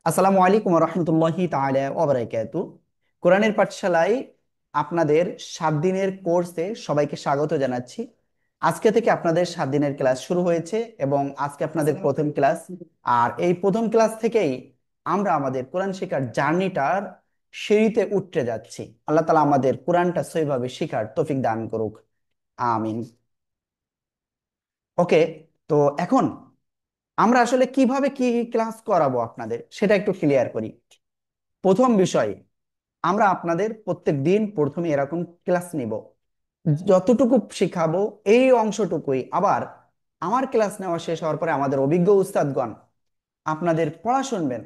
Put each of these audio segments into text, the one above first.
আসসালামু আলাইকুম রহমতুল্লাহি তাআলা ওয়া বারাকাতু। কোরআনের পাঠশালায় আপনাদের 7 দিনের কোর্সে সবাইকে স্বাগত জানাচ্ছি। আজকে থেকে আপনাদের 7 দিনের ক্লাস শুরু হয়েছে এবং আজকে আপনাদের প্রথম ক্লাস। আর এই প্রথম ক্লাস থেকেই আমরা আমাদের কোরআন শেখার জার্নিটার সিঁড়িতে উঠতে যাচ্ছি। আল্লাহ তাআলা আমাদের কোরআনটা সহিভাবে শেখার তৌফিক দান করুক, আমিন। ওকে, তো এখন আমরা আসলে কিভাবে কি ক্লাস করাবো আপনাদের সেটা একটু ক্লিয়ার করি। প্রথম বিষয়, আমরা আপনাদের প্রত্যেক দিন প্রথমে এরকম ক্লাস নিব, যতটুকু শিখাবো এই অংশটুকুই আবার আমার ক্লাস নেওয়া শেষ হওয়ার পরে আমাদের অভিজ্ঞ উস্তাদগণ আপনাদের পড়া শুনবেন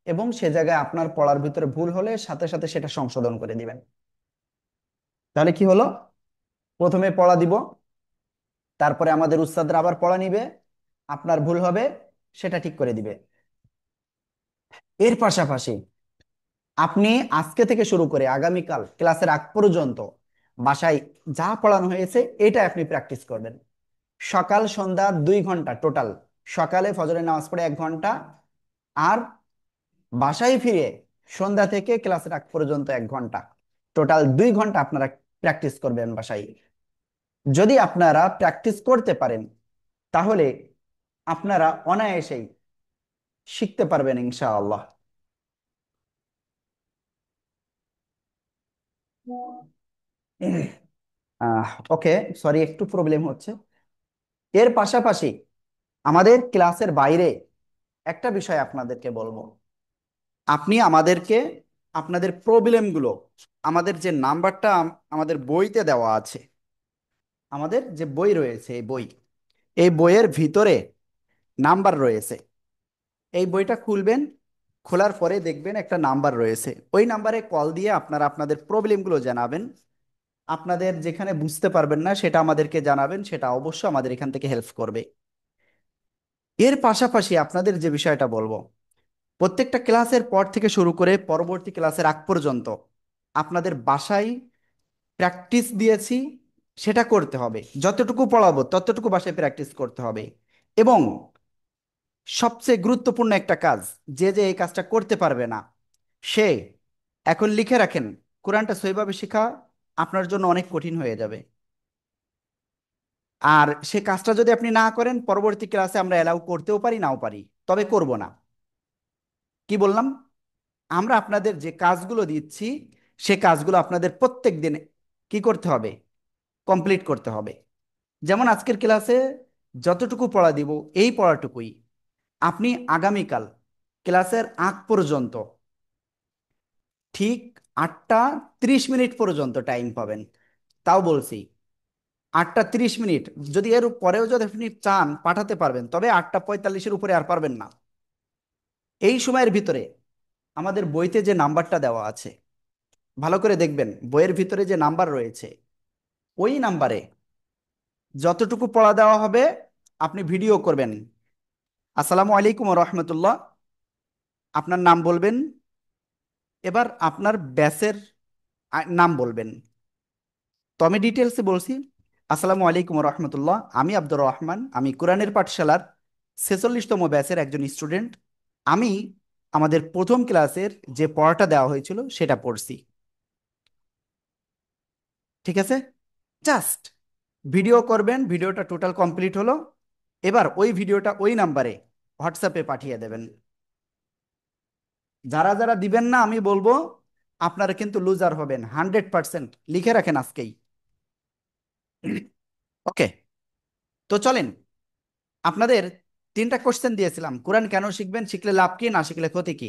এবং সে জায়গায় আপনার পড়ার ভিতরে ভুল হলে সাথে সাথে সেটা সংশোধন করে দিবেন। তাহলে কি হলো, প্রথমে পড়া দিব, তারপরে আমাদের উস্তাদরা আবার পড়া নিবে, আপনার ভুল হবে সেটা ঠিক করে দিবে। এর পাশাপাশি আপনি আজকে থেকে শুরু করে আগামীকাল ক্লাসের আগ পর্যন্ত বাসায় যা পড়ানো হয়েছে এটা আপনি প্র্যাকটিস করবেন। সকাল সন্ধ্যা 2 ঘন্টা টোটাল। সকালে ফজরের নামাজ পড়ে 1 ঘন্টা, আর বাসায় ফিরে সন্ধ্যা থেকে ক্লাসের আগ পর্যন্ত 1 ঘন্টা, টোটাল 2 ঘন্টা আপনারা প্র্যাকটিস করবেন বাসায়। যদি আপনারা প্র্যাকটিস করতে পারেন তাহলে আপনারা অনায়াসেই শিখতে পারবেন ইনশাআল্লাহ। ওকে, সরি একটু প্রবলেম হচ্ছে। এর পাশাপাশি আমাদের ক্লাসের বাইরে একটা বিষয় আপনাদেরকে বলবো। আপনি আমাদেরকে আপনাদের প্রবলেমগুলো, আমাদের যে নাম্বারটা আমাদের বইতে দেওয়া আছে, আমাদের যে বই রয়েছে এই বইয়ের ভিতরে নাম্বার রয়েছে। এই বইটা খুলবেন, খোলার পরে দেখবেন একটা নাম্বার রয়েছে, ওই নাম্বারে কল দিয়ে আপনারা আপনাদের প্রবলেমগুলো জানাবেন। আপনাদের যেখানে বুঝতে পারবেন না সেটা আমাদেরকে জানাবেন, সেটা অবশ্য আমাদের এখান থেকে হেল্প করবে। এর পাশাপাশি আপনাদের যে বিষয়টা বলবো, প্রত্যেকটা ক্লাসের পর থেকে শুরু করে পরবর্তী ক্লাসের আগ পর্যন্ত আপনাদের বাসায় প্র্যাকটিস দিয়েছি, সেটা করতে হবে। যতটুকু পড়াবো ততটুকু বাসায় প্র্যাকটিস করতে হবে। এবং সবচেয়ে গুরুত্বপূর্ণ একটা কাজ, যে যে এই কাজটা করতে পারবে না সে এখন লিখে রাখেন, কোরআনটা সহিভাবে শেখা আপনার জন্য অনেক কঠিন হয়ে যাবে। আর সে কাজটা যদি আপনি না করেন পরবর্তী ক্লাসে আমরা অ্যালাউ করতেও পারি নাও পারি, তবে করব না। কি বললাম, আমরা আপনাদের যে কাজগুলো দিচ্ছি সে কাজগুলো আপনাদের প্রত্যেক দিন কি করতে হবে, কমপ্লিট করতে হবে। যেমন আজকের ক্লাসে যতটুকু পড়া দিব এই পড়াটুকুই আপনি আগামীকাল ক্লাসের আগ পর্যন্ত ঠিক 8টা 30 মিনিট পর্যন্ত টাইম পাবেন। তাও বলছি 8টা 30 মিনিট, যদি এর পরেও যদি আপনি চান পাঠাতে পারবেন, তবে 8টা 45-এর উপরে আর পারবেন না। এই সময়ের ভিতরে আমাদের বইতে যে নাম্বারটা দেওয়া আছে ভালো করে দেখবেন, বইয়ের ভিতরে যে নাম্বার রয়েছে ওই নাম্বারে যতটুকু পড়া দেওয়া হবে আপনি ভিডিও করবেন। আসসালামু আলাইকুম রহমতুল্লাহ, আপনার নাম বলবেন, এবার আপনার ব্যাচের নাম বলবেন। তো আমি ডিটেলসে বলছি। আসসালামু আলাইকুম রহমতুল্লাহ, আমি আব্দুর রহমান, আমি কোরআনের পাঠশালার 46তম ব্যাচের একজন স্টুডেন্ট। আমি আমাদের প্রথম ক্লাসের যে পড়াটা দেওয়া হয়েছিল সেটা পড়ছি। ঠিক আছে, জাস্ট ভিডিও করবেন, ভিডিওটা টোটাল কমপ্লিট হলো। এবার ওই ভিডিওটা ওই নাম্বারে হোয়াটসঅ্যাপে পাঠিয়ে দেবেন। যারা যারা দিবেন না আমি বলবো আপনারা কিন্তু লুজার হবেন 100%, লিখে রাখেন আজকেই। ওকে, তো চলেন, আপনাদের 3টা কোশ্চেন দিয়েছিলাম, কোরআন কেন শিখবেন, শিখলে লাভ কি, না শিখলে ক্ষতি কি।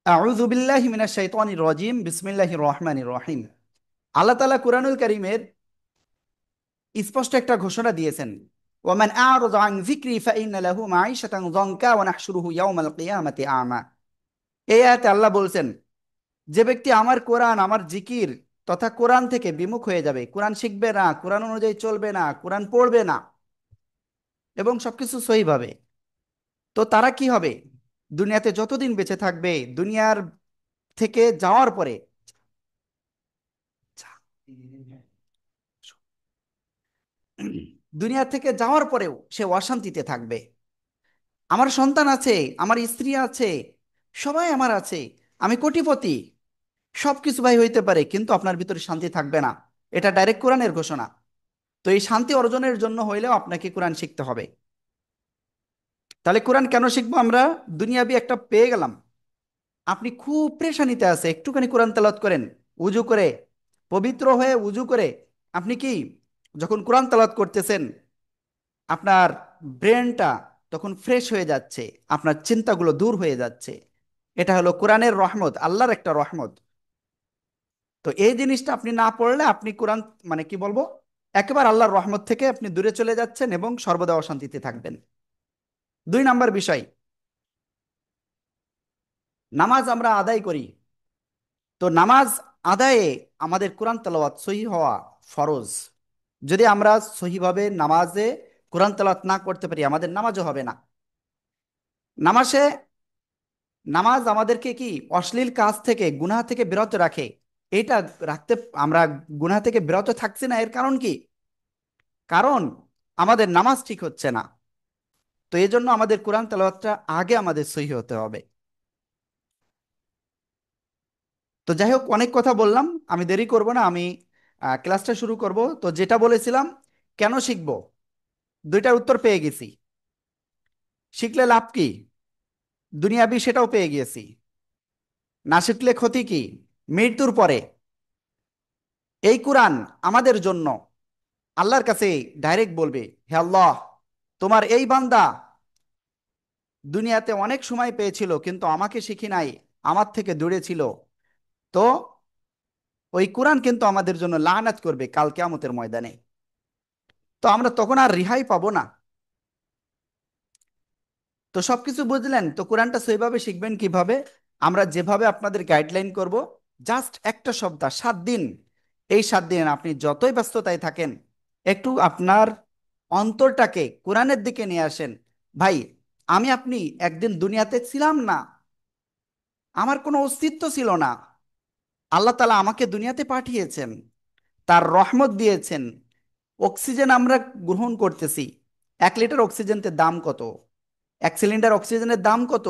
আউযু বিল্লাহি মিনাশ শাইতানির রাজিম, বিসমিল্লাহির রহমানির রহিম। আল্লাহ তাআলা কুরআনুল কারীমের স্পষ্ট একটা ঘোষণা দিয়েছেন, ওয়ামান আ'রাযা আন যিকরি ফাইন্না লাহু মাঈশাতান যানকা ওয়া নাহশুরুহু ইয়াওমাল কিয়ামাতি আমা। এই আয়াতে আল্লাহ বলছেন, যে ব্যক্তি আমার কোরআন, আমার জিকির তথা কোরআন থেকে বিমুখ হয়ে যাবে, কোরআন শিখবে না, কোরআন অনুযায়ী চলবে না, কোরআন পড়বে না এবং সবকিছু সহিভাবে, তো তারা কি হবে, দুনিয়াতে যতদিন বেঁচে থাকবে, দুনিয়ার থেকে যাওয়ার পরে দুনিয়া থেকে যাওয়ার পরেও সে অশান্তিতে থাকবে। আমার সন্তান আছে, আমার স্ত্রী আছে, সবাই আমার আছে, আমি কোটিপতি, সব কিছু ভাই হইতে পারে, কিন্তু আপনার ভিতরে শান্তি থাকবে না। এটা ডাইরেক্ট কোরআনের ঘোষণা। তো এই শান্তি অর্জনের জন্য হইলেও আপনাকে কোরআন শিখতে হবে। তাহলে কোরআন কেন শিখবো আমরা? দুনিয়াবি একটা পেয়ে গেলাম, আপনি খুব পেরেশানিতে আছে, একটুখানি কোরআন তেলাওয়াত করেন, উজু করে, পবিত্র হয়ে উজু করে, আপনি কি যখন কোরআন তেলাওয়াত করতেছেন, আপনার ব্রেনটা তখন ফ্রেশ হয়ে যাচ্ছে, আপনার চিন্তাগুলো দূর হয়ে যাচ্ছে। এটা হলো কোরআনের রহমত, আল্লাহর একটা রহমত। তো এই জিনিসটা আপনি না পড়লে আপনি কোরআন, মানে কি বলবো, একেবারে আল্লাহর রহমত থেকে আপনি দূরে চলে যাচ্ছেন এবং সর্বদা অশান্তিতে থাকবেন। 2 নাম্বার বিষয়, নামাজ আমরা আদায় করি। তো নামাজ আদায়ে আমাদের কোরআন তেলাওয়াত সহি হওয়া ফরজ। যদি আমরা সহিভাবে নামাজে কোরআন তেলাওয়াত না করতে পারি, আমাদের নামাজও হবে না। নামাজে, নামাজ আমাদেরকে কি অশ্লীল কাজ থেকে, গুনাহ থেকে বিরত রাখে। এটা রাখতে, আমরা গুনাহ থেকে বিরত থাকছি না, এর কারণ কি? কারণ আমাদের নামাজ ঠিক হচ্ছে না। তো এই জন্য আমাদের কোরআন তেলাওয়াতটা আগে আমাদের সহি হতে হবে। তো যাই হোক, অনেক কথা বললাম, আমি দেরি করব না, আমি ক্লাসটা শুরু করব। তো যেটা বলেছিলাম, কেন শিখবো, 2টার উত্তর পেয়ে গেছি। শিখলে লাভ কি? দুনিয়াবি সেটাও পেয়ে গিয়েছি। না শিখলে ক্ষতি কি? মৃত্যুর পরে এই কোরআন আমাদের জন্য আল্লাহর কাছে ডাইরেক্ট বলবে, হে আল্লাহ, তোমার এই বান্দা দুনিয়াতে অনেক সময় পেয়েছিল কিন্তু আমাকে শিখি নাই, আমার থেকে দূরে ছিল। তো ওই কোরআন কিন্তু আমাদের জন্য লানাত করবে কাল কিয়ামতের ময়দানে। তো আমরা তখন আর রেহাই পাবো না। তো সবকিছু বুঝলেন, তো কোরআনটা সেইভাবে শিখবেন কিভাবে? আমরা যেভাবে আপনাদের গাইডলাইন করব, জাস্ট একটা সপ্তাহ, 7 দিন, এই 7 দিন আপনি যতই ব্যস্ততায় থাকেন, একটু আপনার অন্তরটাকে কোরআনের দিকে নিয়ে আসেন। ভাই, আমি আপনি একদিন দুনিয়াতে ছিলাম না, আমার কোনো অস্তিত্ব ছিল না, আল্লাহ তাআলা আমাকে দুনিয়াতে পাঠিয়েছেন, তার রহমত দিয়েছেন, অক্সিজেন আমরা গ্রহণ করতেছি। 1 লিটার অক্সিজেনের দাম কত? 1 সিলিন্ডার অক্সিজেনের দাম কত?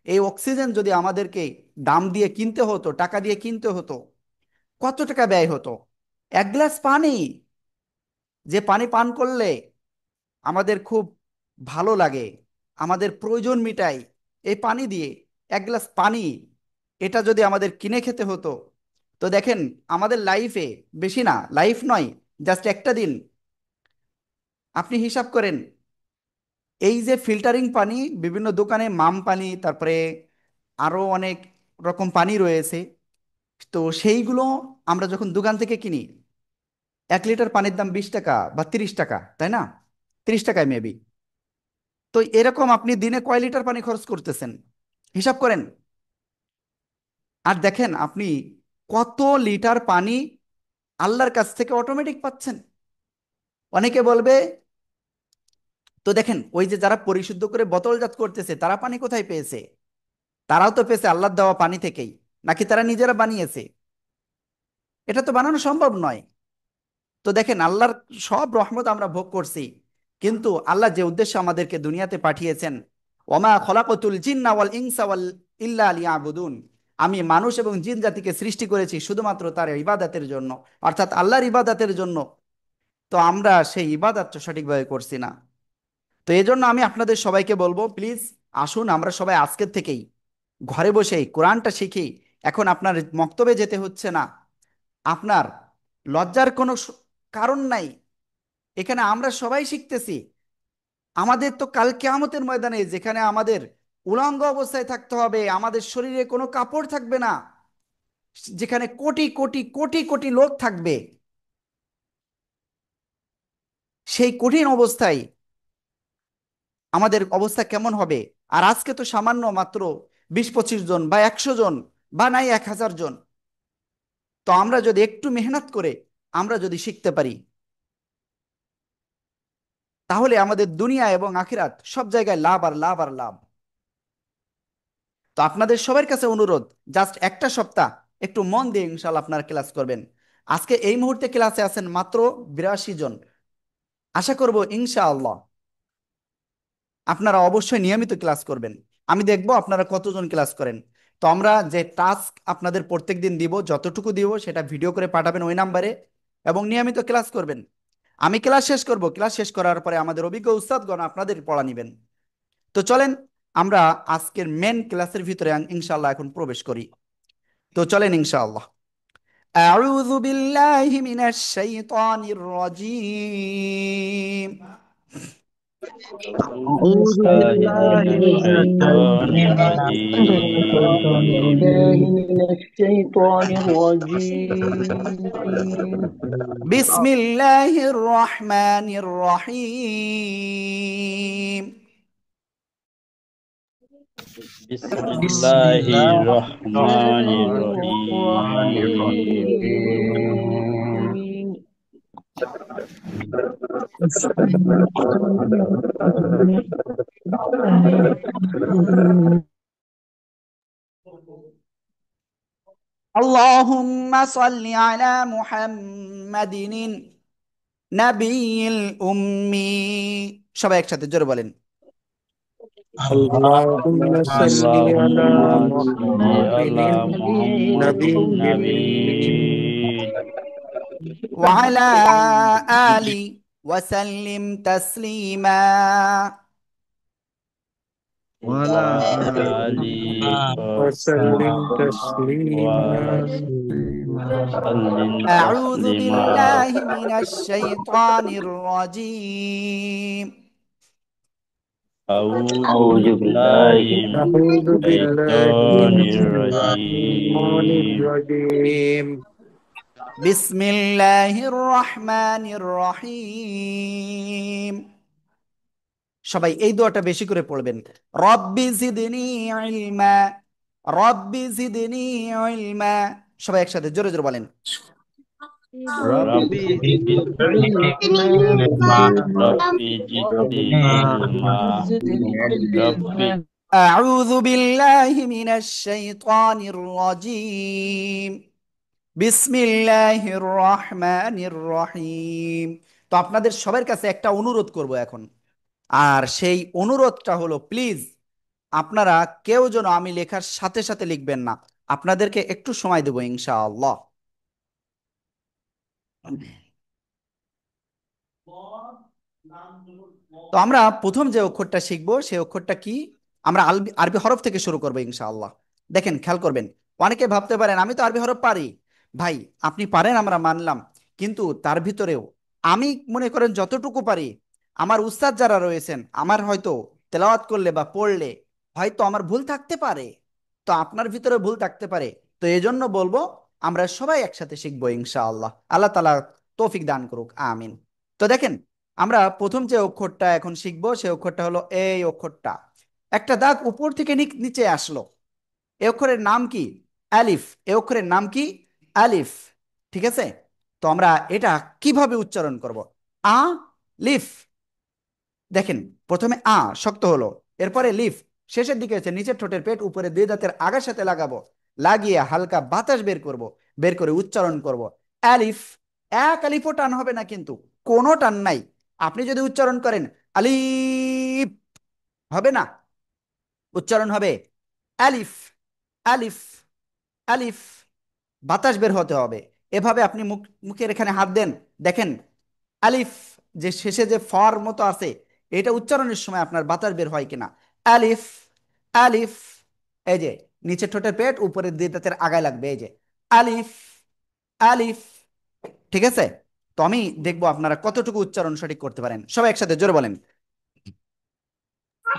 এই অক্সিজেন যদি আমাদেরকে দাম দিয়ে কিনতে হতো, টাকা দিয়ে কিনতে হতো, কত টাকা ব্যয় হতো? 1 গ্লাস পানি, যে পানি পান করলে আমাদের খুব ভালো লাগে, আমাদের প্রয়োজন মিটাই, এই পানি দিয়ে 1 গ্লাস পানি, এটা যদি আমাদের কিনে খেতে হতো, তো দেখেন আমাদের লাইফে, বেশি না, লাইফ নয়, জাস্ট একটা দিন আপনি হিসাব করেন, এই যে ফিল্টারিং পানি, বিভিন্ন দোকানে মাম পানি, তারপরে আরো অনেক রকম পানি রয়েছে, তো সেইগুলো আমরা যখন দোকান থেকে কিনি, 1 লিটার পানির দাম 20 টাকা বা 30 টাকা, তাই না? 30 টাকায় মেবি। তো এরকম আপনি দিনে কয় লিটার পানি খরচ করতেছেন, হিসাব করেন। আর দেখেন আপনি কত লিটার পানি আল্লাহর কাছ থেকে অটোমেটিক পাচ্ছেন। অনেকে বলবে, তো দেখেন ওই যে যারা পরিশুদ্ধ করে বোতলজাত করতেছে, তারা পানি কোথায় পেয়েছে? তারাও তো পেয়েছে আল্লাহর দেওয়া পানি থেকেই। নাকি তারা নিজেরা বানিয়েছে? এটা তো বানানো সম্ভব নয়। তো দেখেন আল্লাহর সব রহমত আমরা ভোগ করছি, কিন্তু আল্লাহ যে উদ্দেশ্যে আমাদেরকে দুনিয়াতে পাঠিয়েছেন, ওমা খলাকতুল জিন্না ওয়াল ইনসা ওয়াল ইল্লা লিয়াবুদুন, আমি মানুষ এবং জিন জাতিকে সৃষ্টি করেছি শুধুমাত্র তার ইবাদতের জন্য, অর্থাৎ আল্লাহর ইবাদতের জন্য। তো আমরা সেই ইবাদতটা সঠিকভাবে করছি না। তো এই জন্য আমি আপনাদের সবাইকে বলবো, প্লিজ আসুন আমরা সবাই আজকের থেকেই ঘরে বসেই কোরআনটা শিখি। এখন আপনার মক্তবে যেতে হচ্ছে না, আপনার লজ্জার কোনো কারণ নাই। এখানে আমরা সবাই শিখতেছি। আমাদের তো কাল কিয়ামতের ময়দানে, যেখানে আমাদের উলঙ্গ অবস্থায় থাকতে হবে, আমাদের শরীরে কোনো কাপড় থাকবে না, যেখানে কোটি কোটি কোটি কোটি লোক থাকবে, সেই কঠিন অবস্থায় আমাদের অবস্থা কেমন হবে? আর আজকে তো সামান্য মাত্র 20-25 জন বা 100 জন বা নাই 1000 জন। তো আমরা যদি একটু মেহনত করে আমরা যদি শিখতে পারি, তাহলে আমাদের দুনিয়া এবং আখিরাত সব জায়গায় লাভ আর লাভ আর লাভ। তো আপনাদের সবার কাছে অনুরোধ, জাস্ট একটা সপ্তাহ একটু মন দিয়ে ইনশাল্লাহ আপনার ক্লাস করবেন। আজকে এই মুহূর্তে ক্লাসে আছেন মাত্র 82 জন। আশা করব ইনশাআল্লাহ আপনারা অবশ্যই নিয়মিত ক্লাস করবেন। আমি দেখব আপনারা কতজন ক্লাস করেন। তো আমরা যে টাস্ক আপনাদের প্রত্যেক দিন দিব, যতটুকু দিব সেটা ভিডিও করে পাঠাবেন ওই নাম্বারে, এবং নিয়মিত ক্লাস করবেন। আমি ক্লাস শেষ করব, ক্লাস শেষ করার পরে আমাদের অভিজ্ঞ উস্তাদগণ আপনাদের পড়া নিবেন। তো চলেন আমরা আজকের মেন ক্লাসের ভিতরে ইনশাআল্লাহ এখন প্রবেশ করি। তো চলেন ইনশাআল্লাহ। أعوذ بالله من الشيطان الرجيم. أعوذ أعوذ بالله بالله من الشيطان أعوذ الرجيم. بالله من الشيطان الرجيم. بسم الله الرحمن الرحيم. بسم بسم الله الله الرحمن الرحمن الرحيم. الرحيم. اللهم صل على محمد نبي الأمي. সবাই একসাথে জোরে বলেন। اللهم صل على اللهم صل محمد على محمد نبي الأمي النبي وعلى آله وسلم تسليما. ولا وآله وسلم تسليما. وسلم أعوذ تسليما. بالله من الشيطان الرجيم. أعوذ أعوذ بالله بالله من أعوذ بالله الشيطان من الشيطان الرجيم. الرجيم. بسم الله الرحمن الرحيم. সবাই এই দোয়াটা বেশি করে পড়বেন। রব্বি জিদনি ইলমা, রব্বি জিদনি ইলমা। সবাই একসাথে জোরে জোরে বলেন। ربي ربي جدي علما. ربي أعوذ بالله من الشيطان الرجيم. بسم الله الرحمن الرحيم. তো আপনাদের সবার কাছে একটা অনুরোধ করব এখন, আর সেই অনুরোধটা হলো প্লিজ আপনারা কেউ যেন আমি লেখার সাথে সাথে লিখবেন না। আপনাদেরকে একটু সময় দেবো ইনশাআল্লাহ। তো আমরা প্রথম যে অক্ষরটা শিখবো সেই অক্ষরটা কি? আমরা আরবি আরবি হরফ থেকে শুরু করবো ইনশাআল্লাহ। দেখেন, খেয়াল করবেন। অনেকে ভাবতে পারেন আমি তো আরবি হরফ পারি। ভাই, আপনি পারেন, আমরা মানলাম, কিন্তু তার ভিতরেও আমি মনে করেন যতটুকু পারি, আমার উস্তাদ যারা রয়েছেন, আমার হয়তো তেলাওয়াত করলে বা পড়লে হয়তো আমার ভুল থাকতে পারে, তো আপনার ভিতরে ভুল থাকতে পারে। তো এজন্য বলবো আমরা সবাই একসাথে শিখবো ইনশাআল্লাহ। আল্লাহ তাআলা তৌফিক দান করুক, আমিন। তো দেখেন, আমরা প্রথম যে অক্ষরটা এখন শিখবো সেই অক্ষরটা হলো এই অক্ষরটা। একটা দাগ উপর থেকে নিচে আসলো। এই অক্ষরের নাম কি? আলিফ। এই অক্ষরের নাম কি? আলিফ। ঠিক আছে? তো আমরা এটা কিভাবে উচ্চারণ করব? আ লিফ। দেখেন, প্রথমে আ শক্ত হলো, এরপরে লিফ শেষের দিকে আছে, নিচের ঠোঁটের পেট উপরে দুই দাঁতের আগার সাথে লাগাবো, লাগিয়ে হালকা বাতাস বের করব, বের করে উচ্চারণ করব আলিফ। এক আলিফও টান হবে না, কিন্তু কোনো টান নাই। আপনি যদি উচ্চারণ করেন আলিফ, হবে না। উচ্চারণ হবে আলিফ, আলিফ, আলিফ। বাতাস বের হতে হবে। এভাবে আপনি মুখের এখানে হাত দেন, দেখেন আলিফ যে শেষে যে ফর মতো আছে, এটা উচ্চারণের সময় আপনার বাতাস বের হয় কিনা। আলিফ, আলিফ। এই যে নিচে ঠোঁটের পেট উপরের দুই দাঁতের আগায় লাগবে, এই যে আলিফ, আলিফ। ঠিক আছে? তো আমি দেখবো আপনারা কতটুকু উচ্চারণ সঠিক করতে পারেন। সবাই একসাথে জোরে বলেন।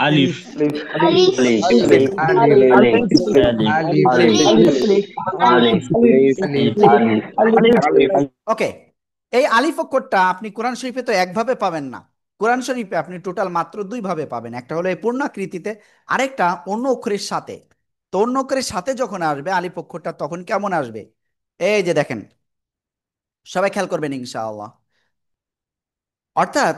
ألف ألف ألف ألف ألف ألف ألف ألف ألف ألف ওকে। এই আলিফ অক্ষরটা আপনি কোরআন শরীফে তো একভাবে পাবেন না। কোরআন শরীফে আপনি টোটাল মাত্র দুই ভাবে পাবেন। একটা হলো এই পূর্ণাকৃতিতে, আরেকটা অন্য অক্ষরের সাথে। তো অন্য অক্ষরের সাথে যখন আসবে আলিফ অক্ষরটা, তখন কেমন আসবে? এই যে দেখেন, সবাই খেয়াল করবেন ইনশাআল্লাহ। অর্থাৎ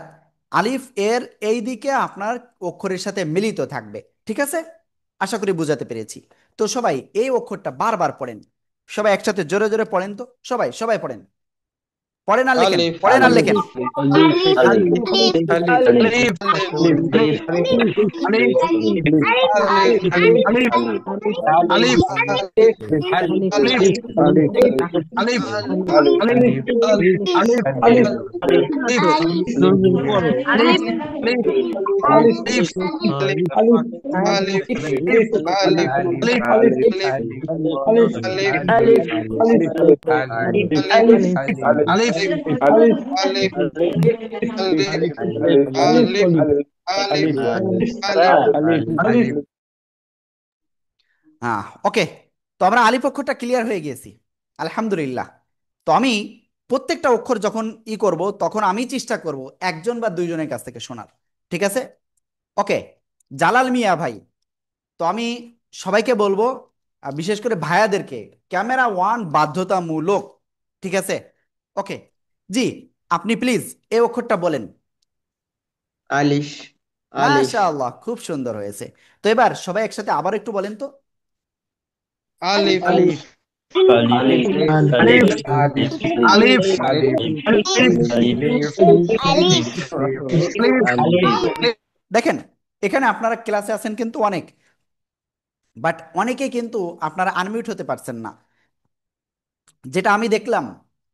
আলিফ এর এই দিকে আপনার অক্ষরের সাথে মিলিত থাকবে। ঠিক আছে? আশা করি বুঝাতে পেরেছি। তো সবাই এই অক্ষরটা বারবার পড়েন। সবাই একসাথে জোরে জোরে পড়েন। তো সবাই সবাই পড়েন। পড়েন আর লেখেন, Alif. পড়েন আর লেখেন। Alif. Alif. হ্যাঁ, ওকে। তো আমরা আলিফ অক্ষরটা ক্লিয়ার হয়ে গেছি, আলহামদুলিল্লাহ। তো আমি প্রত্যেকটা অক্ষর যখন করব তখন আমি চেষ্টা করব একজন বা দুইজনের কাছ থেকে শোনার, ঠিক আছে? ওকে, জালাল মিয়া ভাই, তো আমি সবাইকে বলবো, বিশেষ করে ভাইয়াদেরকে, ক্যামেরা ওয়ান বাধ্যতামূলক, ঠিক আছে? ওকে, জি, আপনি প্লিজ এই অক্ষরটা বলেন। Alif. Alif. মাশাআল্লাহ, খুব সুন্দর হয়েছে। তো এবার সবাই একসাথে আবার একটু বলেন তো। Alif. Alif. Alif. Alif. Alif. দেখেন, এখানে আপনারা ক্লাসে আছেন কিন্তু অনেক, বাট অনেকেই কিন্তু আপনারা আনমিউট হতে পারছেন না, যেটা আমি দেখলাম।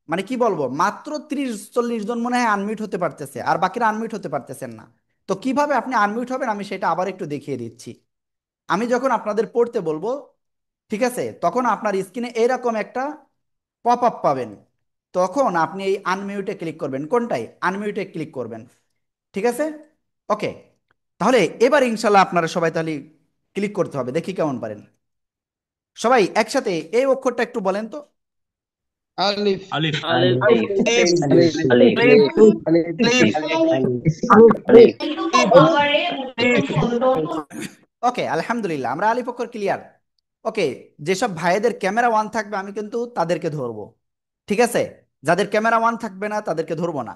মানে কি বলবো, মাত্র 30-40 জন মনে হয় আনমিউট হতে পারতেছে, আর বাকিরা আনমিউট হতে পারতেছেন না। তো কিভাবে আপনি আনমিউট হবেন আমি সেটা আবার একটু দেখিয়ে দিচ্ছি। আমি যখন আপনাদের পড়তে বলবো, ঠিক আছে, তখন আপনার স্ক্রিনে এরকম একটা পপ আপ পাবেন। তখন আপনি এই আনমিউটে ক্লিক করবেন, কোনটাই আনমিউটে ক্লিক করবেন, ঠিক আছে? ওকে, তাহলে এবার ইনশাল্লাহ আপনারা সবাই তাহলে ক্লিক করতে হবে, দেখি কেমন পারেন। সবাই একসাথে এই অক্ষরটা একটু বলেন তো। Alif. ওকে, আলহামদুলিল্লাহ, আমরা আলিফ অক্ষর ক্লিয়ার। ওকে, যেসব ভাইদের ক্যামেরা ওয়ান থাকবে আমি কিন্তু তাদেরকে ধরবো, ঠিক আছে? যাদের ক্যামেরা ওয়ান থাকবে না তাদেরকে ধরবো না।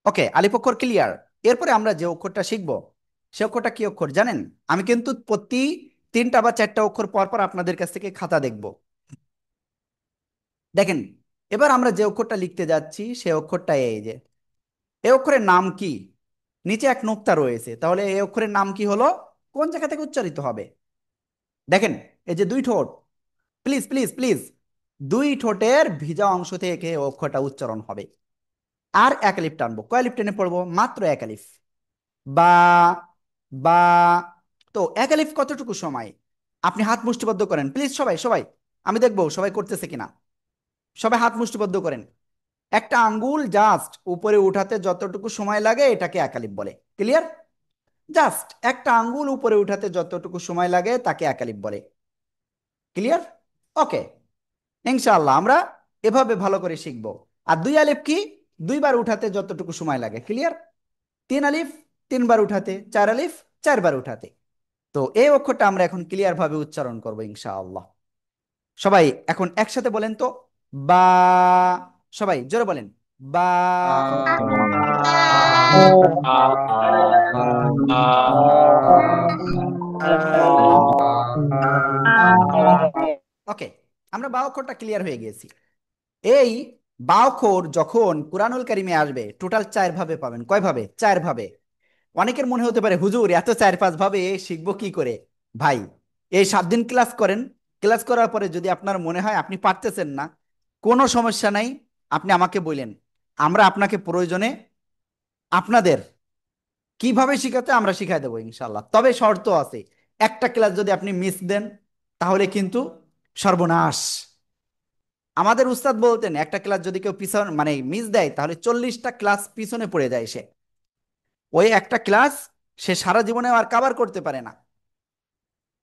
ওকে, আলিফ অক্ষর ক্লিয়ার। এরপরে আমরা যে অক্ষরটা শিখবো সে অক্ষরটা কি অক্ষর জানেন? আমি কিন্তু প্রতি 3টা বা 4টা অক্ষর পর পর আপনাদের কাছ থেকে খাতা দেখব। দেখেন, এবার আমরা যে অক্ষরটা লিখতে যাচ্ছি সে অক্ষরটা এই যে, এই অক্ষরের নাম কি? নিচে এক নোক্তা রয়েছে, তাহলে এই অক্ষরের নাম কি হলো? কোন জায়গা থেকে উচ্চারিত হবে? দেখেন, এই যে দুই ঠোঁট, প্লিজ প্লিজ প্লিজ, দুই ঠোঁটের ভিজা অংশ থেকে অক্ষরটা উচ্চারণ হবে। আর এক আলিফ টানবো, কয় আলিফ টেনে পড়বো? মাত্র এক আলিফ। বা, বা। তো এক আলিফ কতটুকু সময়? আপনি হাত মুষ্টিবদ্ধ করেন প্লিজ, সবাই সবাই, আমি দেখবো সবাই করতেছে কিনা। সবাই হাত মুষ্টিবদ্ধ করেন। একটা আঙ্গুল জাস্ট উপরে উঠাতে যতটুকু সময় লাগে এটাকে এক আলিফ বলে, ক্লিয়ার? জাস্ট একটা আঙ্গুল উপরে উঠাতে যতটুকু সময় লাগে তাকে এক আলিফ বলে, ক্লিয়ার? ওকে, ইনশাআল্লাহ আমরা এভাবে ভালো করে শিখবো। আর দুই আলিফ কি? দুইবার উঠাতে যতটুকু সময় লাগে, ক্লিয়ার? তিন আলিফ, তিনবার উঠাতে। চার আলিফ, চারবার উঠাতে। তো এই অক্ষরটা আমরা এখন ক্লিয়ার ভাবে উচ্চারণ করবো ইনশাআল্লাহ। সবাই এখন একসাথে বলেন তো, বা। সবাই জোরে বলেন, বা। ওকে, আমরা বা অক্ষরটা ক্লিয়ার হয়ে গেছি। এই বা অক্ষর যখন কুরআনুল কারিমে আসবে টোটাল 4 ভাবে পাবেন। কয় ভাবে? 4 ভাবে। অনেকের মনে হতে পারে হুজুর এত 4-5 ভাবে শিখবো কি করে? ভাই, এই 7 দিন ক্লাস করেন, ক্লাস করার পরে যদি আপনার মনে হয় আপনি পারতেছেন না, কোনো সমস্যা নাই, আপনি আমাকে বললেন, আমরা আপনাকে প্রয়োজনে আপনাদের কিভাবে শিখাতে আমরা শিখাই দেবো ইনশাল্লাহ। তবে শর্ত আছে, একটা ক্লাস যদি আপনি মিস দেন তাহলে কিন্তু সর্বনাশ। আমাদের উস্তাদ বলতেন একটা ক্লাস যদি কেউ পিছন মানে মিস দেয় তাহলে 40টা ক্লাস পিছনে পড়ে যায় সে। ওই একটা ক্লাস সে সারা জীবনে আর কভার করতে পারে না।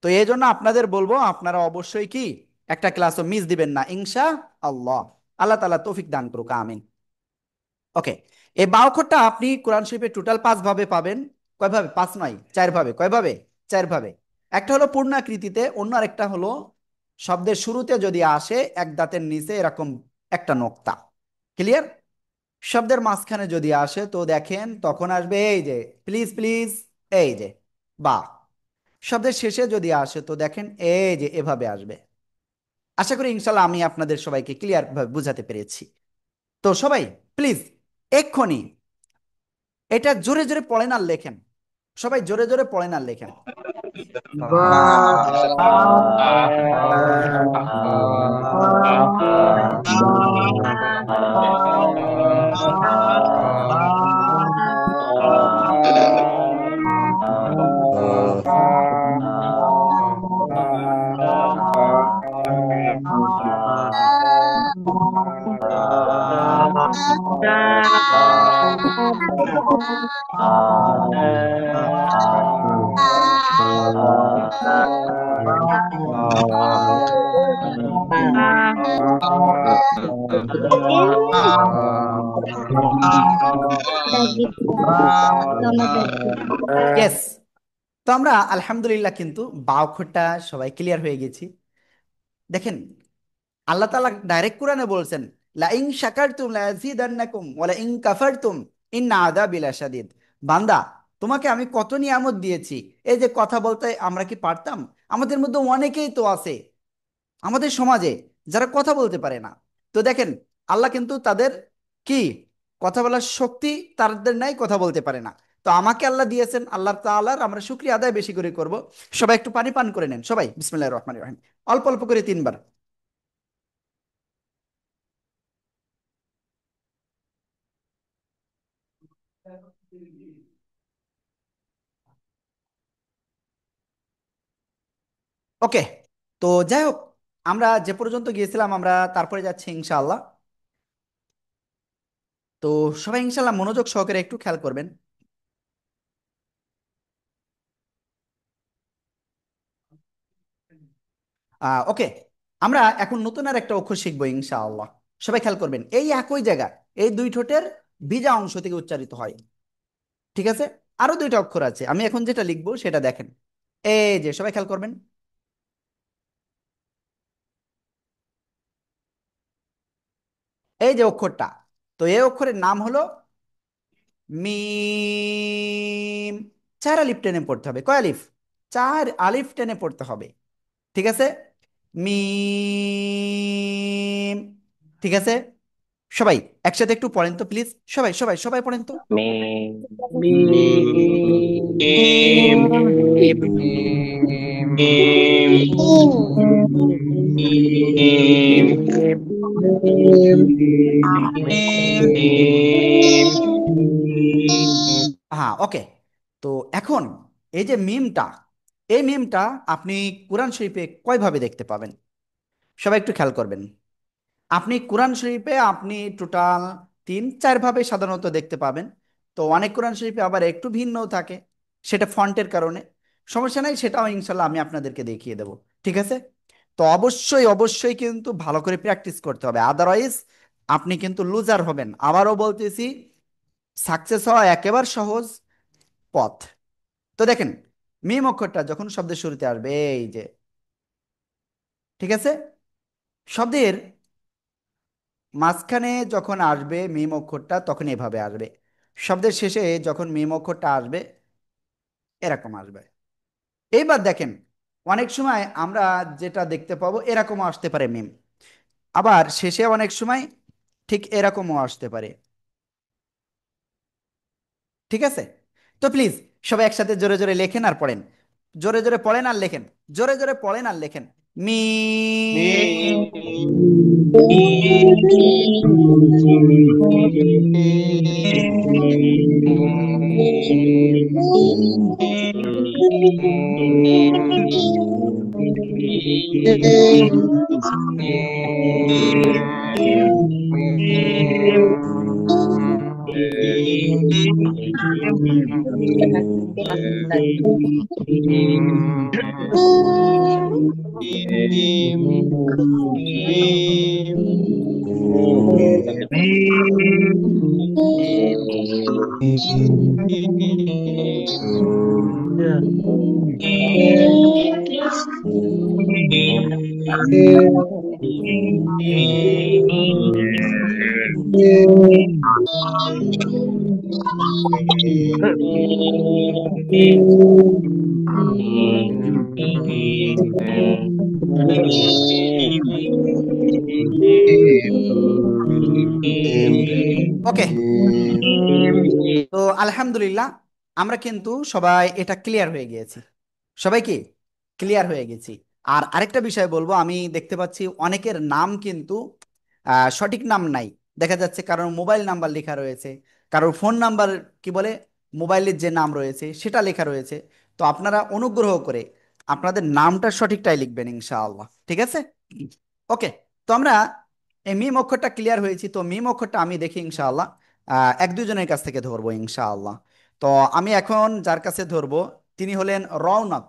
তো এই জন্য আপনাদের বলবো আপনারা অবশ্যই কি একটা ক্লাসও মিস দিবেন না ইনশা আল্লাহ। আল্লাহ তাআলা তৌফিক দান করুক, আমিন। ওকে, এই বা অক্ষরটা আপনি কোরআন শরীফে টোটাল 5 ভাবে পাবেন। কয় ভাবে? 5 নয়, 4 ভাবে। কয় ভাবে? 4 ভাবে। একটা হলো পূর্ণাকৃতিতে, অন্য আরেকটা হলো শব্দের শুরুতে যদি আসে এক দাঁতের নিচে এরকম একটা নোক্তা, ক্লিয়ার? শব্দের মাঝখানে যদি আসে তো দেখেন তখন আসবে এই যে, প্লিজ প্লিজ, এই যে বা। শব্দের শেষে যদি আসে তো দেখেন এই যে এভাবে আসবে। আশা করি ইনশাল্লাহ আমি আপনাদের সবাইকে ক্লিয়ার ভাবে বুঝাতে পেরেছি। তো সবাই প্লিজ এক্ষুনি এটা জোরে জোরে পড়েন আর লেখেন, সবাই জোরে জোরে পড়েন আর লেখেন। ইয়েস, তো আমরা আলহামদুলিল্লাহ কিন্তু বা অক্ষরটা সবাই ক্লিয়ার হয়ে গেছি। দেখেন, আল্লাহ তাআলা ডাইরেক্ট কোরআনে বলছেন, লা ইন শাকারতুম লা ইয়াজিদান্নাকুম ওয়া লা ইন কাফারতুম ইন্না আযাবি লাশাদীদ। বান্দা, তোমাকে আমি কত নিয়ামত দিয়েছি। এই যে কথা বলতে আমরা কি পারতাম? আমাদের মধ্যে অনেকেই তো আছে আমাদের সমাজে যারা কথা বলতে পারে না। তো দেখেন, আল্লাহ কিন্তু তাদের কি কথা বলার শক্তি তাদের নাই, কথা বলতে পারে না। তো আমাকে আল্লাহ দিয়েছেন, আল্লাহ তাআলার আমরা শুকরিয়া আদায় বেশি করে করব। সবাই একটু পানি পান করে নেন, সবাই বিসমিল্লাহির রহমানির রহিম, অল্প অল্প করে 3 বার। ওকে, তো যাই হোক, আমরা যে পর্যন্ত গিয়েছিলাম আমরা তারপরে যাচ্ছি ইনশাআল্লাহ। তো সবাই ইনশাআল্লাহ মনোযোগ সহকারে একটু খেয়াল করবেন। ওকে, আমরা এখন নতুন আর একটা অক্ষর শিখবো ইনশাআল্লাহ। সবাই খেয়াল করবেন, এই একই জায়গা, এই দুই ঠোঁটের ভিজা অংশ থেকে উচ্চারিত হয়। ঠিক আছে, আরো 2টা অক্ষর আছে, আমি এখন যেটা লিখবো সেটা দেখেন। এই যে সবাই খেয়াল করবেন, এই যে অক্ষরটা, তো এই অক্ষরের নাম হলো মিম। 4 আলিফ টেনে পড়তে হবে। কয় আলিফ? 4 আলিফ টেনে পড়তে হবে। ঠিক আছে, মিম। ঠিক আছে, সবাই একসাথে একটু পড়েন তো প্লিজ, সবাই সবাই সবাই পড়েন তো। হ্যাঁ, ওকে, তো এখন এই যে মিমটা, এই মিমটা আপনি কোরআন শরীফে কয়ভাবে দেখতে পাবেন? সবাই একটু খেয়াল করবেন। আপনি কোরআন শরীফে আপনি টোটাল 3-4 ভাবে সাধারণত দেখতে পাবেন। তো অনেক কোরআন শরীফে আবার একটু ভিন্নও থাকে, সেটা ফন্টের কারণে। সমস্যা নাই, সেটাও ইনশাল্লাহ আমি আপনাদেরকে দেখিয়ে দেব। ঠিক আছে, তো অবশ্যই অবশ্যই কিন্তু ভালো করে প্র্যাকটিস করতে হবে, আদারওয়াইজ আপনি কিন্তু লুজার হবেন। আবারও বলতেছি, সাকসেস হওয়া একেবারে সহজ পথ। তো দেখেন, মিম অক্ষরটা যখন শব্দের শুরুতে আসবে, এই যে, ঠিক আছে, শব্দের মাঝখানে যখন আসবে মিম অক্ষরটা তখন এভাবে আসবে। শব্দের শেষে যখন মিম অক্ষরটা আসবে এরকম আসবে। এইবার দেখেন, অনেক সময় আমরা যেটা দেখতে পাবো এরকমও আসতে পারে মিম, আবার শেষে অনেক সময় ঠিক এরকমও আসতে পারে। ঠিক আছে, তো প্লিজ সবাই একসাথে জোরে জোরে লেখেন আর পড়েন, জোরে জোরে পড়েন আর লেখেন, জোরে জোরে পড়েন আর লেখেন। মিম। ওকে, মিম তো আলহামদুলিল্লাহ আমরা কিন্তু সবাই এটা ক্লিয়ার হয়ে গিয়েছি। সবাই কি ক্লিয়ার হয়ে গেছি? আর আরেকটা বিষয় বলবো, আমি দেখতে পাচ্ছি অনেকের নাম কিন্তু সঠিক নাম নাই। দেখা যাচ্ছে কারোর মোবাইল নাম্বার লেখা রয়েছে, কারোর ফোন নাম্বার কি বলে মোবাইলের যে নাম রয়েছে সেটা লেখা রয়েছে। তো আপনারা অনুগ্রহ করে আপনাদের নামটা সঠিকটাই লিখবেন ইনশাআল্লাহ, ঠিক আছে? ওকে, তো আমরা এই মিম অক্ষরটা ক্লিয়ার হয়েছি। তো মিম অক্ষরটা আমি দেখি ইনশাআল্লাহ এক দুজনের কাছ থেকে ধরবো ইনশাআল্লাহ। তো আমি এখন যার কাছে ধরবো তিনি হলেন রওনক।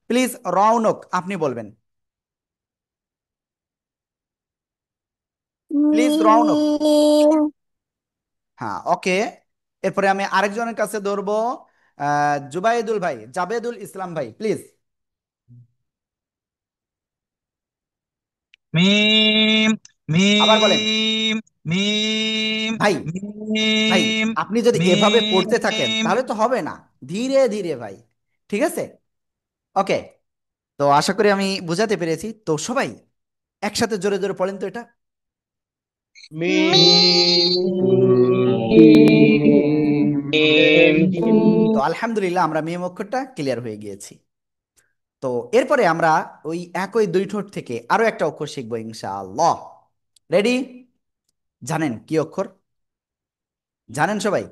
প্লিজ রওনক আপনি বলবেন, প্লিজ রওনক। মিম হ্যাঁ, ওকে। এরপরে আমি আরেকজনের কাছে ধরবো জুবাইদুল ভাই, জাবেদুল ইসলাম ভাই, প্লিজ। মিম আবার বলেন মিম মিম ভাই। ভাই মিম আপনি যদি এভাবে পড়তে থাকেন মিম। তাহলে তো হবে না, ধীরে ধীরে ভাই, ঠিক আছে? ওকে, তো আশা করি আমি বুঝাতে পেরেছি। তো সবাই একসাথে জোরে জোরে পড়েন তো এটা। তো আলহামদুলিল্লাহ আমরা মিম অক্ষরটা ক্লিয়ার হয়ে গিয়েছি। তো এরপরে আমরা ওই একই দুই ঠোঁট থেকে আরো একটা অক্ষর শিখবো ইনশাআল্লাহ। রেডি? জানেন কি অক্ষর? জানেন সবাই?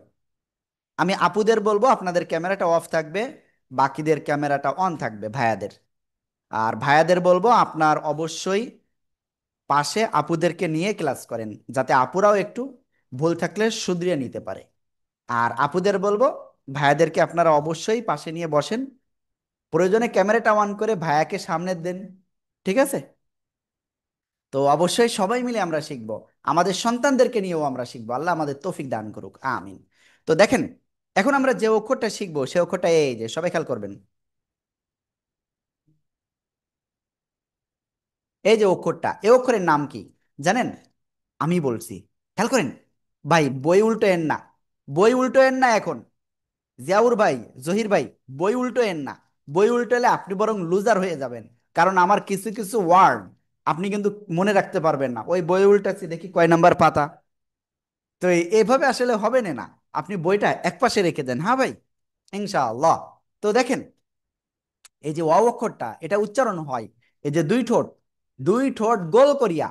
আমি আপুদের বলবো আপনাদের ক্যামেরাটা অফ থাকবে, বাকিদের ক্যামেরাটা অন থাকবে ভাইয়াদের। আর ভাইয়াদের বলবো আপনার অবশ্যই পাশে আপুদেরকে নিয়ে ক্লাস করেন, যাতে আপুরাও একটু ভুল থাকলে শুধরিয়ে নিতে পারে। আর আপুদের বলবো ভাইয়াদেরকে আপনারা অবশ্যই পাশে নিয়ে বসেন, প্রয়োজনে ক্যামেরাটা অন করে ভাইয়াকে সামনে দেন, ঠিক আছে? তো অবশ্যই সবাই মিলে আমরা শিখব, আমাদের সন্তানদেরকে নিয়েও আমরা শিখবো। আল্লাহ আমাদের তৌফিক দান করুক, আমিন। তো দেখেন, এখন আমরা যে অক্ষরটা শিখবো সে অক্ষরটা এই যে, সবাই খেয়াল করবেন। এই যে অক্ষরটা, এই অক্ষরের নাম কি জানেন? আমি বলছি, খেয়াল করেন ভাই, বই উল্টোয়েন না, বই উল্টোয়েন না এখন। জিয়াউর ভাই, জহির ভাই, বই উল্টোয়েন না। বই উল্টোলে আপনি বরং লুজার হয়ে যাবেন, কারণ আমার কিছু কিছু ওয়ার্ড আপনি কিন্তু মনে রাখতে পারবেন না। ওই বই উল্টাচ্ছি দেখি কয় নাম্বার পাতা। তো এইভাবে আসলে হবে না না, আপনি বইটা একপাশে রেখে দেন, হ্যাঁ ভাই, ইনশাআল্লাহ। তো দেখেন, এই যে ওয়াও অক্ষরটা এটা উচ্চারণ হয় এই যে দুই ঠোঁট, দুই ঠোঁট গোল করিয়া।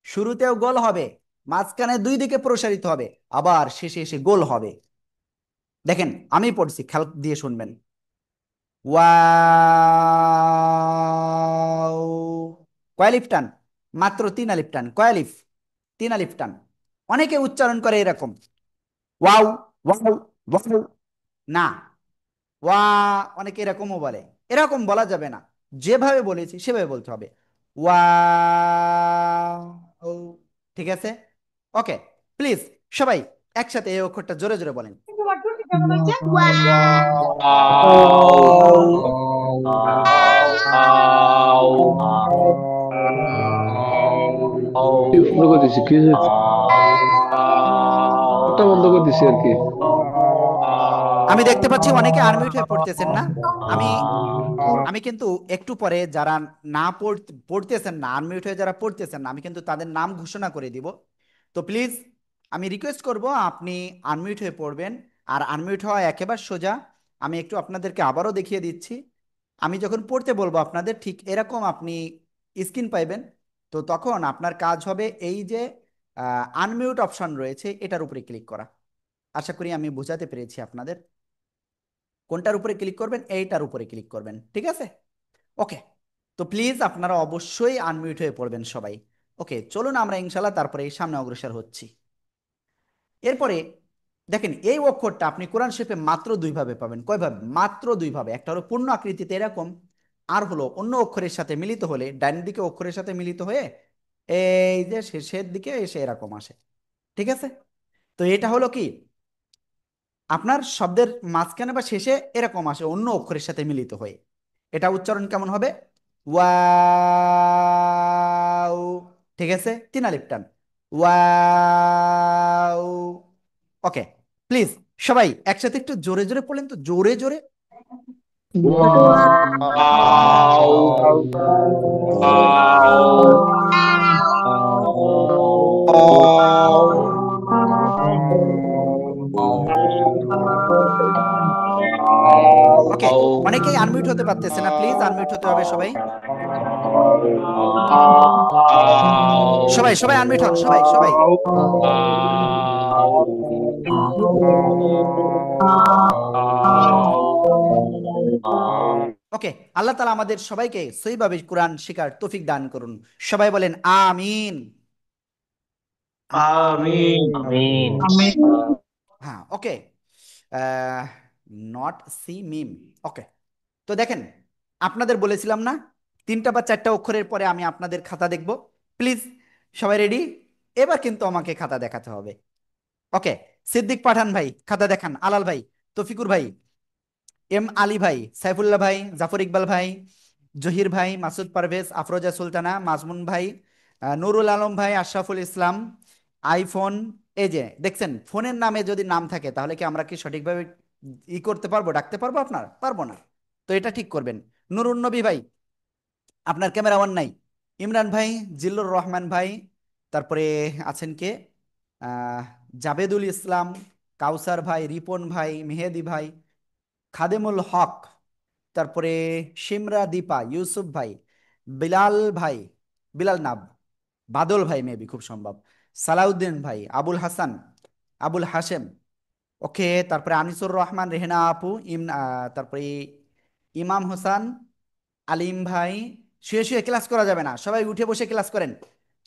শুরুতেও গোল হবে, মাঝখানে দুই দিকে প্রসারিত হবে, আবার শেষে এসে গোল হবে। দেখেন আমি পড়ছি, খেয়াল দিয়ে শুনবেন। ওয়াও, কয় আলিফ টান? মাত্র তিন আলিফ টান। কয় আলিফ? তিন আলিফ টান। অনেকে উচ্চারণ করে এরকম, ওয়াও ওয়াও ওয়াও, না, ওয়া, অনেকে এরকমও বলে। এরকম বলা যাবে না, যেভাবে বলেছি সেভাবে বলতে হবে, ওয়াও, ঠিক আছে? ওকে, প্লিজ সবাই একসাথে এই অক্ষরটা জোরে জোরে বলেন। বন্ধ করে দিছি, কি হয়েছে? ওটা বন্ধ করে দিছি আর কি। আমি দেখতে পাচ্ছি অনেকে আনমিউট হয়ে পড়তেছেন না। আমি আমি কিন্তু একটু পরে যারা না পড়তেছেন না, আনমিউট হয়ে যারা পড়তেছেন না, আমি কিন্তু তাদের নাম ঘোষণা করে দিব। তো প্লিজ আমি রিকোয়েস্ট করব আপনি আনমিউট হয়ে পড়বেন। আর আনমিউট হওয়া একেবারে সোজা। আমি একটু আপনাদেরকে আবারও দেখিয়ে দিচ্ছি। আমি যখন পড়তে বলবো আপনাদের ঠিক এরকম আপনি স্ক্রিন পাইবেন। তো তখন আপনার কাজ হবে এই যে আনমিউট অপশন রয়েছে এটার উপরে ক্লিক করা। আশা করি আমি বোঝাতে পেরেছি আপনাদের। কোনটার উপরে ক্লিক করবেন? এইটার উপরে ক্লিক করবেন, ঠিক আছে? ওকে, তো প্লিজ আপনারা অবশ্যই আনমিউট হয়ে পড়বেন সবাই। ওকে, চলুন আমরা ইনশাল্লাহ তারপরে এই সামনে অগ্রসর হচ্ছি। এরপরে দেখেন, এই অক্ষরটা আপনি কোরআন শরীফে মাত্র দুই ভাবে পাবেন। কয়ভাবে? মাত্র দুই ভাবে। একটা হলো পূর্ণ আকৃতিতে এরকম, আর হলো অন্য অক্ষরের সাথে মিলিত হলে ডান দিকে অক্ষরের সাথে মিলিত হয়ে এই যে শেষের দিকে এসে এরকম আসে, ঠিক আছে? তো এটা হলো কি আপনার শব্দের মাঝখানে বা শেষে এরকম আসে অন্য অক্ষরের সাথে মিলিত হয়ে। এটা উচ্চারণ কেমন হবে? ওয়াও, ঠিক আছে? তিন আলিফ টান, ওয়াও। ওকে, প্লিজ সবাই একসাথে একটু জোরে জোরে পড়লেন তো, জোরে জোরে। বলতে পারতেছে না, প্লিজ আনমিউট হতে হবে সবাই। সবাই সবাই আনমিউট হন, সবাই সবাই। ওকে, আল্লাহ তাআলা আমাদের সবাইকে সহিভাবে কোরআন শেখার তৌফিক দান করুন। সবাই বলেন আমিন। Amin. Amin. হ্যাঁ, ওকে। নট সি মিম। ওকে, তো দেখেন, আপনাদের বলেছিলাম না 3টা বা 4টা অক্ষরের পরে আমি আপনাদের খাতা দেখব। প্লিজ সবাই রেডি? এবার কিন্তু আমাকে খাতা দেখাতে হবে। ওকে, সিদ্দিক পাঠান ভাই খাতা দেখান, আলাল ভাই, তফিকুর ভাই, এম আলী ভাই, সাইফুল্লাহ ভাই, জাফর ইকবাল ভাই, জহির ভাই, মাসুদ পারভেজ, আফরোজা সুলতানা, মাজমুন ভাই, নুরুল আলম ভাই, আশরাফুল ইসলাম, আইফোন। এই যে দেখছেন, ফোনের নামে যদি নাম থাকে তাহলে কি আমরা কি সঠিকভাবে করতে পারবো, ডাকতে পারবো? আপনার পারবো না, তো এটা ঠিক করবেন। নুরুন নবী ভাই, আপনার ক্যামেরা অন নাই। ইমরান ভাই, জিল্লুর রহমান ভাই, তারপরে আছেন কে, আহ, জাবেদুল ইসলাম, কাউসার ভাই, রিপন ভাই, মেহেদি ভাই, খাদেমুল হক, তারপরে শিমরা দীপা, ইউসুফ ভাই, বিলাল ভাই, বিলাল নাব, বাদল ভাই মেবি, খুব সম্ভব, সালাউদ্দিন ভাই, আবুল হাসান, আবুল হাশেম। ওকে, তারপরে আনিসুর রহমান, রেহেনা আপু, তারপরে ইমাম হোসেন, আলিম ভাই। শুয়ে শুয়ে ক্লাস করা যাবে না, সবাই উঠে বসে ক্লাস করেন।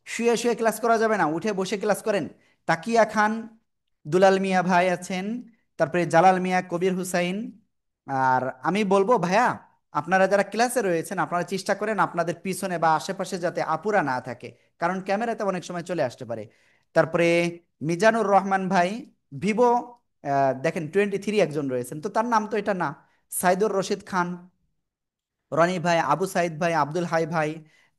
শুয়ে শুয়ে ক্লাস করা যাবে না, উঠে বসে ক্লাস করেন। তাকিয়া খান, দুলাল মিয়া ভাই আছেন, তারপরে জালাল মিয়া, কবির হুসাইন। আর আমি বলবো ভাইয়া, আপনারা যারা ক্লাসে রয়েছেন আপনারা চেষ্টা করেন আপনাদের পিছনে বা আশেপাশে যাতে আপুরা না থাকে, কারণ ক্যামেরাতে অনেক সময় চলে আসতে পারে। তারপরে মিজানুর রহমান ভাই, ভিভো, দেখেন 23 একজন রয়েছেন, তো তার নাম তো এটা না। সাইদুর রশিদ খান, রনি ভাই, আবু সাইদ ভাই, আব্দুল হাই ভাই,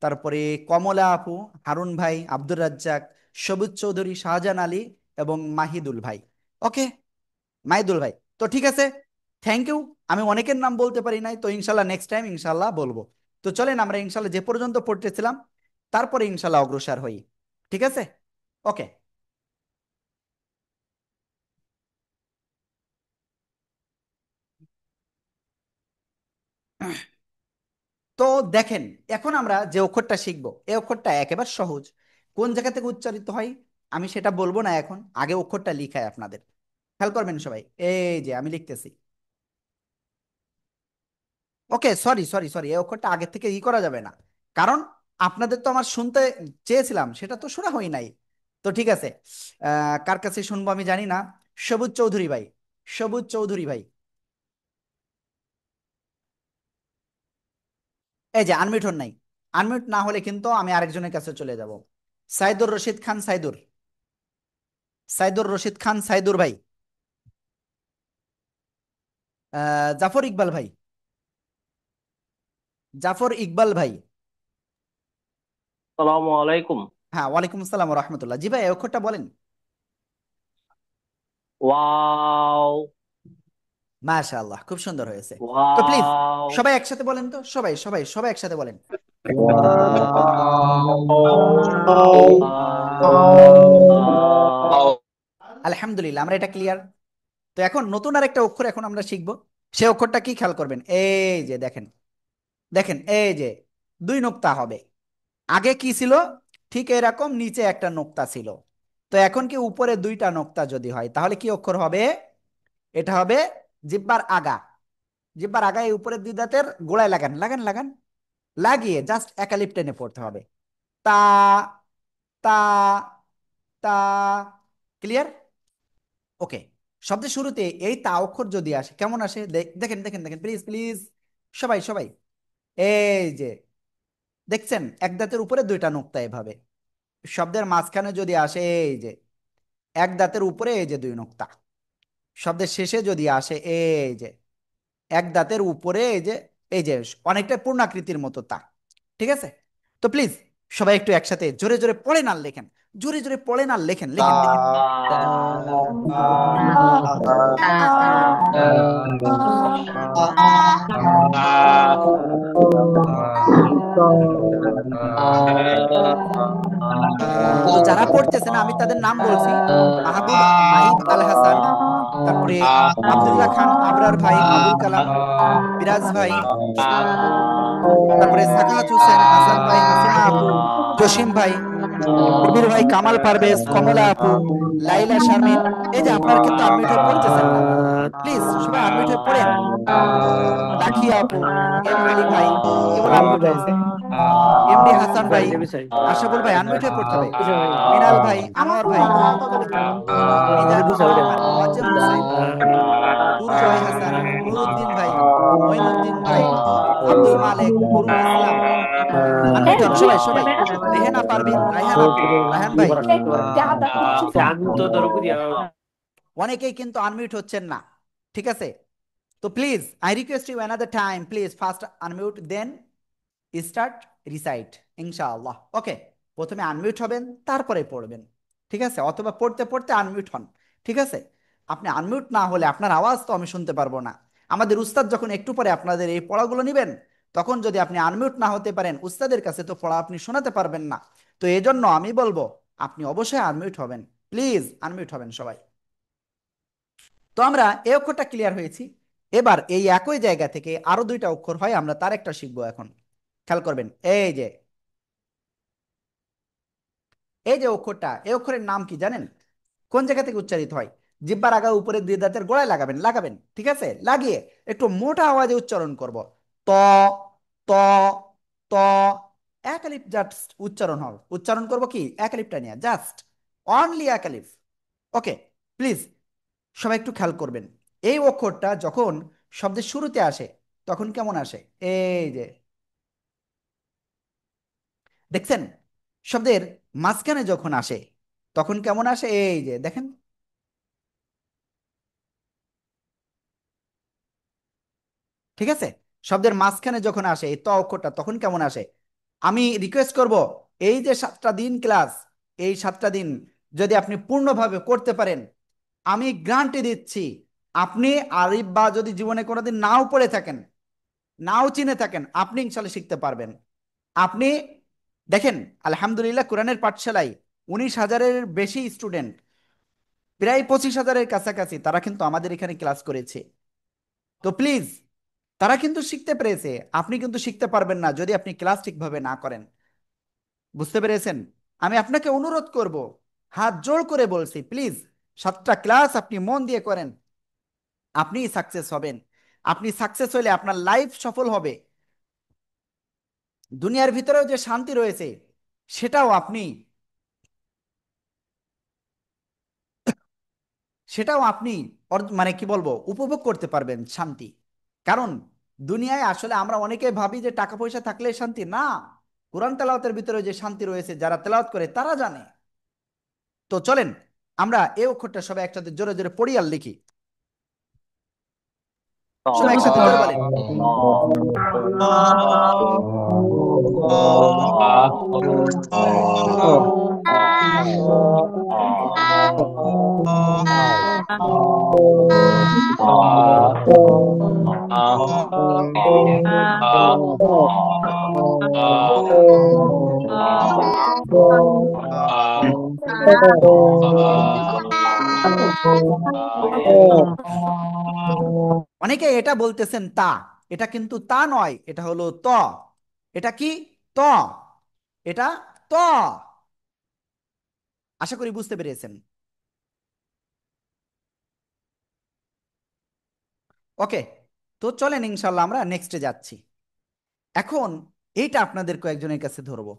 তারপরে কমলা আপু, হারুন ভাই, আব্দুর রাজ্জাক, সবুজ চৌধুরী, শাহজাহান আলী এবং মাহিদুল ভাই। ওকে, মাহিদুল ভাই, তো ঠিক আছে, থ্যাংক ইউ। আমি অনেকের নাম বলতে পারি নাই, তো ইনশাল্লাহ নেক্সট টাইম ইনশাল্লাহ বলবো। তো চলেন আমরা ইনশাল্লাহ যে পর্যন্ত পড়তেছিলাম তারপরে ইনশাল্লাহ অগ্রসর হই। ঠিক আছে? ওকে, তো দেখেন, এখন আমরা যে অক্ষরটা শিখবো এই অক্ষরটা একেবারে সহজ। কোন জায়গা থেকে উচ্চারিত হয় আমি সেটা বলবো না, এখন আগে অক্ষরটা লিখায় আপনাদের। খেয়াল করবেন সবাই, এই যে আমি লিখতেছি। ওকে, সরি সরি সরি, এই অক্ষরটা আগে থেকে করা যাবে না, কারণ আপনাদের তো আমার শুনতে চেয়েছিলাম সেটা তো শোনা হয় নাই। তো ঠিক আছে, কার কাছে শুনবো আমি জানি না। সবুজ চৌধুরী ভাই, সবুজ চৌধুরী ভাই, এই যে আনমিউট হন নাই। আনমিউট না হলে কিন্তু আমি আরেকজনের কাছে চলে যাব। সাইদুর রশিদ খান, সাইদুর, সাইদুর রশিদ খান, সাইদুর ভাই, জাফর ইকবাল ভাই, জাফর ইকবাল ভাই। আসসালামু আলাইকুম। হ্যাঁ, ওয়ালাইকুম আসসালাম রহমতুল্লাহ। জি ভাই, এই অক্ষরটা বলেন। ওয়াও। মাশাআল্লাহ, খুব সুন্দর হয়েছে। তো প্লিজ ওয়াও। সবাই একসাথে বলেন তো, সবাই সবাই সবাই একসাথে বলেন। ওয়াও। আলহামদুলিল্লাহ, আমরা এটা ক্লিয়ার। তো এখন নতুন আরেকটা অক্ষর এখন আমরা শিখবো। সেই অক্ষরটা কি খেয়াল করবেন, এই যে দেখেন, দেখেন এই যে দুই নোক্তা হবে। আগে কি ছিল, ঠিক এরকম নিচে একটা নোক্তা ছিল। তো এখন কি উপরে দুইটা নোক্তা যদি হয় তাহলে কি অক্ষর হবে? এটা হবে জিব্বার আগা। জিব্বার আগা, এই উপরের দুই দাঁতের গোড়ায় লাগান লাগান লাগান, লাগিয়ে জাস্ট একালিপ টেনে পড়তে হবে। তা, তা, তা। ক্লিয়ার? ওকে, শব্দের শুরুতে এই তা অক্ষর যদি আসে কেমন আসে, দেখেন দেখেন দেখেন, প্লিজ প্লিজ সবাই সবাই, এই যে দেখছেন এক দাঁতের উপরে দুইটা নোক্তা এভাবে। শব্দের মাঝখানে যদি আসে এই যে এক দাঁতের উপরে এই যে দুই নোক্তা। শব্দের শেষে যদি আসে এই যে এক দাঁতের উপরে এই যে অনেকটা পূর্ণাকৃতির মতো তা। ঠিক আছে? তো প্লিজ সবাই একটু একসাথে জোরে জোরে পড়েন আর লেখেন, জোরে জোরে পড়েন আর লেখেন, লেখেন লেখেন। তো যারা পড়তেছে না আমি তাদের নাম বলছি। মাহবুব, মাহিব আল হাসান, তারপরে আব্দুল্লাহ খান, আবরার ভাই, আবুল কালাম, বিরাজ ভাই, তারপরে সাখাত হোসেন, হাসান ভাই, হাসিনা আপু, জসিম ভাই, কবির ভাই, কামাল পারভেজ, কমলা আপু, লাইলা শারমিন। এই যে আপনারা কিন্তু আনমিউট হয়ে পড়তেছেন না, প্লিজ সবাই আনমিউট হয়ে পড়েন। লাখিয়া আপু, এম আলী ভাই, কেবল আনমিউট হয়েছে, এমডি হাসান ভাই, আশাফুল ভাই আনমিউট হয়ে পড়তে হবে, মিনাল ভাই, আনোয়ার ভাই, মিজান, মোয়াজ্জেম হোসেন, দুর্জয় হাসান, নুরুদ্দিন ভাই, মঈনুদ্দিন ভাই, আব্দুল মালেক, নুরুল ইসলাম, আনমিউট হন সবাই সবাই, রেহেনা পারভিন, রায়হান আপু, রায়হান ভাই। অনেকেই কিন্তু আনমিউট হচ্ছেন না, ঠিক আছে? তো please I request you another time, please first unmute then start recite, ইনশাআল্লাহ। ওকে, প্রথমে আনমিউট হবেন, তারপরে পড়বেন, ঠিক আছে? অথবা পড়তে পড়তে আনমিউট হন, ঠিক আছে? আপনি আনমিউট না হলে আপনার আওয়াজ তো আমি শুনতে পারবো না। আমাদের উস্তাদ যখন একটু পরে আপনাদের এই পড়াগুলো নেবেন, তখন যদি আপনি আনমিউট না হতে পারেন, উস্তাদের কাছে তো পড়া আপনি শোনাতে পারবেন না। তো এই জন্য আমি বলবো আপনি অবশ্যই আনমিউট হবেন, প্লিজ আনমিউট হবেন সবাই। তো আমরা এই অক্ষরটা ক্লিয়ার হয়েছি। এবার এই একই জায়গা থেকে আরো দুইটা অক্ষর হয়, আমরা তার একটা শিখবো এখন। খেয়াল করবেন, এই যে অক্ষরটা, এই অক্ষরের নাম কি জানেন? কোন জায়গা থেকে উচ্চারিত হয়? জিহ্বার আগা উপরে দুই দাঁতের গোড়ায় লাগাবেন, লাগাবেন, ঠিক আছে? লাগিয়ে একটু মোটা আওয়াজে উচ্চারণ করব। ত, ত, ত। এক আলিফ জাস্ট উচ্চারণ হবে, উচ্চারণ করব কি এক আলিফটা নিয়ে, জাস্ট অনলি এক আলিফ। ওকে, প্লিজ সবাই একটু খেয়াল করবেন। এই অক্ষরটা যখন শব্দের শুরুতে আসে তখন কেমন আসে? এই যে দেখছেন, শব্দের মাঝখানে যখন আসে তখন কেমন আসে? এই যে দেখেন, ঠিক আছে? শব্দের মাঝখানে যখন আসে এই ত অক্ষরটা তখন কেমন আসে? আমি রিকোয়েস্ট করব, এই যে 7টা দিন ক্লাস, এই 7টা দিন যদি আপনি পূর্ণভাবে করতে পারেন, আমি গ্যারান্টি দিচ্ছি আপনি আলিফ বা যদি জীবনে কোনোদিন নাও পড়ে থাকেন, নাও চিনে থাকেন, আপনি ইনশাল্লাহ শিখতে পারবেন। আপনি দেখেন, আলহামদুলিল্লাহ কোরআনের পাঠশালায় 19,000-এর বেশি স্টুডেন্ট, প্রায় 25,000-এর কাছাকাছি, তারা কিন্তু আমাদের এখানে ক্লাস করেছে। তো প্লিজ তারা কিন্তু শিখতে পেরেছে, আপনি কিন্তু শিখতে পারবেন না যদি আপনি ক্লাস ঠিকভাবে না করেন। বুঝতে পেরেছেন? আমি আপনাকে অনুরোধ করব, হাত জোড় করে বলছি, প্লিজ 7টা ক্লাস আপনি মন দিয়ে করেন, আপনি সাকসেস হবেন। আপনি সাকসেস হলে আপনার লাইফ সফল হবে। দুনিয়ার ভিতরেও যে শান্তি রয়েছে সেটাও আপনি সেটাও আপনি মানে কি বলবো, উপভোগ করতে পারবেন শান্তি। কারণ দুনিয়ায় আসলে আমরা অনেকে ভাবি যে টাকা পয়সা থাকলে শান্তি না। কোরআন তেলাওয়াতের ভিতরে যে শান্তি রয়েছে যারা তেলাওয়াত করে তারা জানে। তো চলেন আমরা এই অক্ষরটা সবাই একসাথে জোরে জোরে পড়ি আর লিখি। সবাই একসাথে জোরে বলেন। অনেকে এটা বলতেছেন তা, এটা কিন্তু তা নয়, এটা হলো ত। এটা কি? ত। এটা ত। আশা করি বুঝতে পেরেছেন। ওকে, তো চলেন ইনশাল্লাহ আমরা নেক্সটে যাচ্ছি। এখন এইটা আপনাদের কয়েকজনের কাছে ধরবো।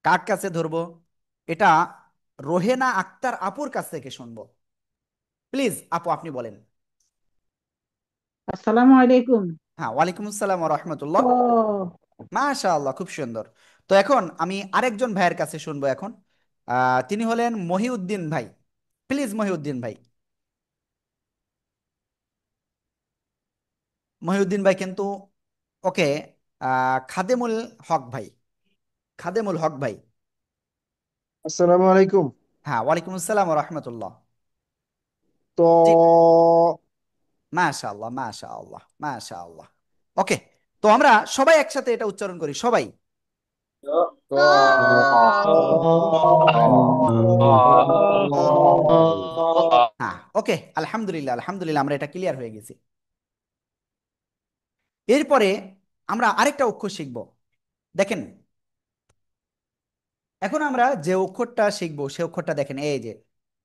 কার কাছে ধরবো? এটা রোহেনা আক্তার আপুর কাছ থেকে শুনবো। প্লিজ আপু আপনি বলেন। আসসালামু আলাইকুম। হ্যাঁ, ওয়ালাইকুম আসসালাম ওয়া রাহমাতুল্লাহ। ও, মাশাআল্লাহ, খুব সুন্দর। তো এখন আমি আরেকজন ভাইয়ের কাছে শুনবো এখন। তিনি হলেন মহিউদ্দিন ভাই। প্লিজ মহিউদ্দিন ভাই। মহিউদ্দিন ভাই কিন্তু ওকে, খাদেমুল হক ভাই, খাদেমুল হক ভাই। আসসালামু আলাইকুম। হ্যাঁ, ওয়ালাইকুম আসসালাম ওয়া রাহমাতুল্লাহ। তো জি, মাশাআল্লাহ মাশাআল্লাহ মাশাআল্লাহ। ওকে, তো আমরা সবাই একসাথে এটা উচ্চারণ করি সবাই। হ্যাঁ, ওকে, আলহামদুলিল্লাহ আলহামদুলিল্লাহ, আমরা এটা ক্লিয়ার হয়ে গেছি। এরপরে আমরা আরেকটা অক্ষর শিখব। দেখেন, এখন আমরা যে অক্ষরটা শিখবো সে অক্ষরটা দেখেন, এই যে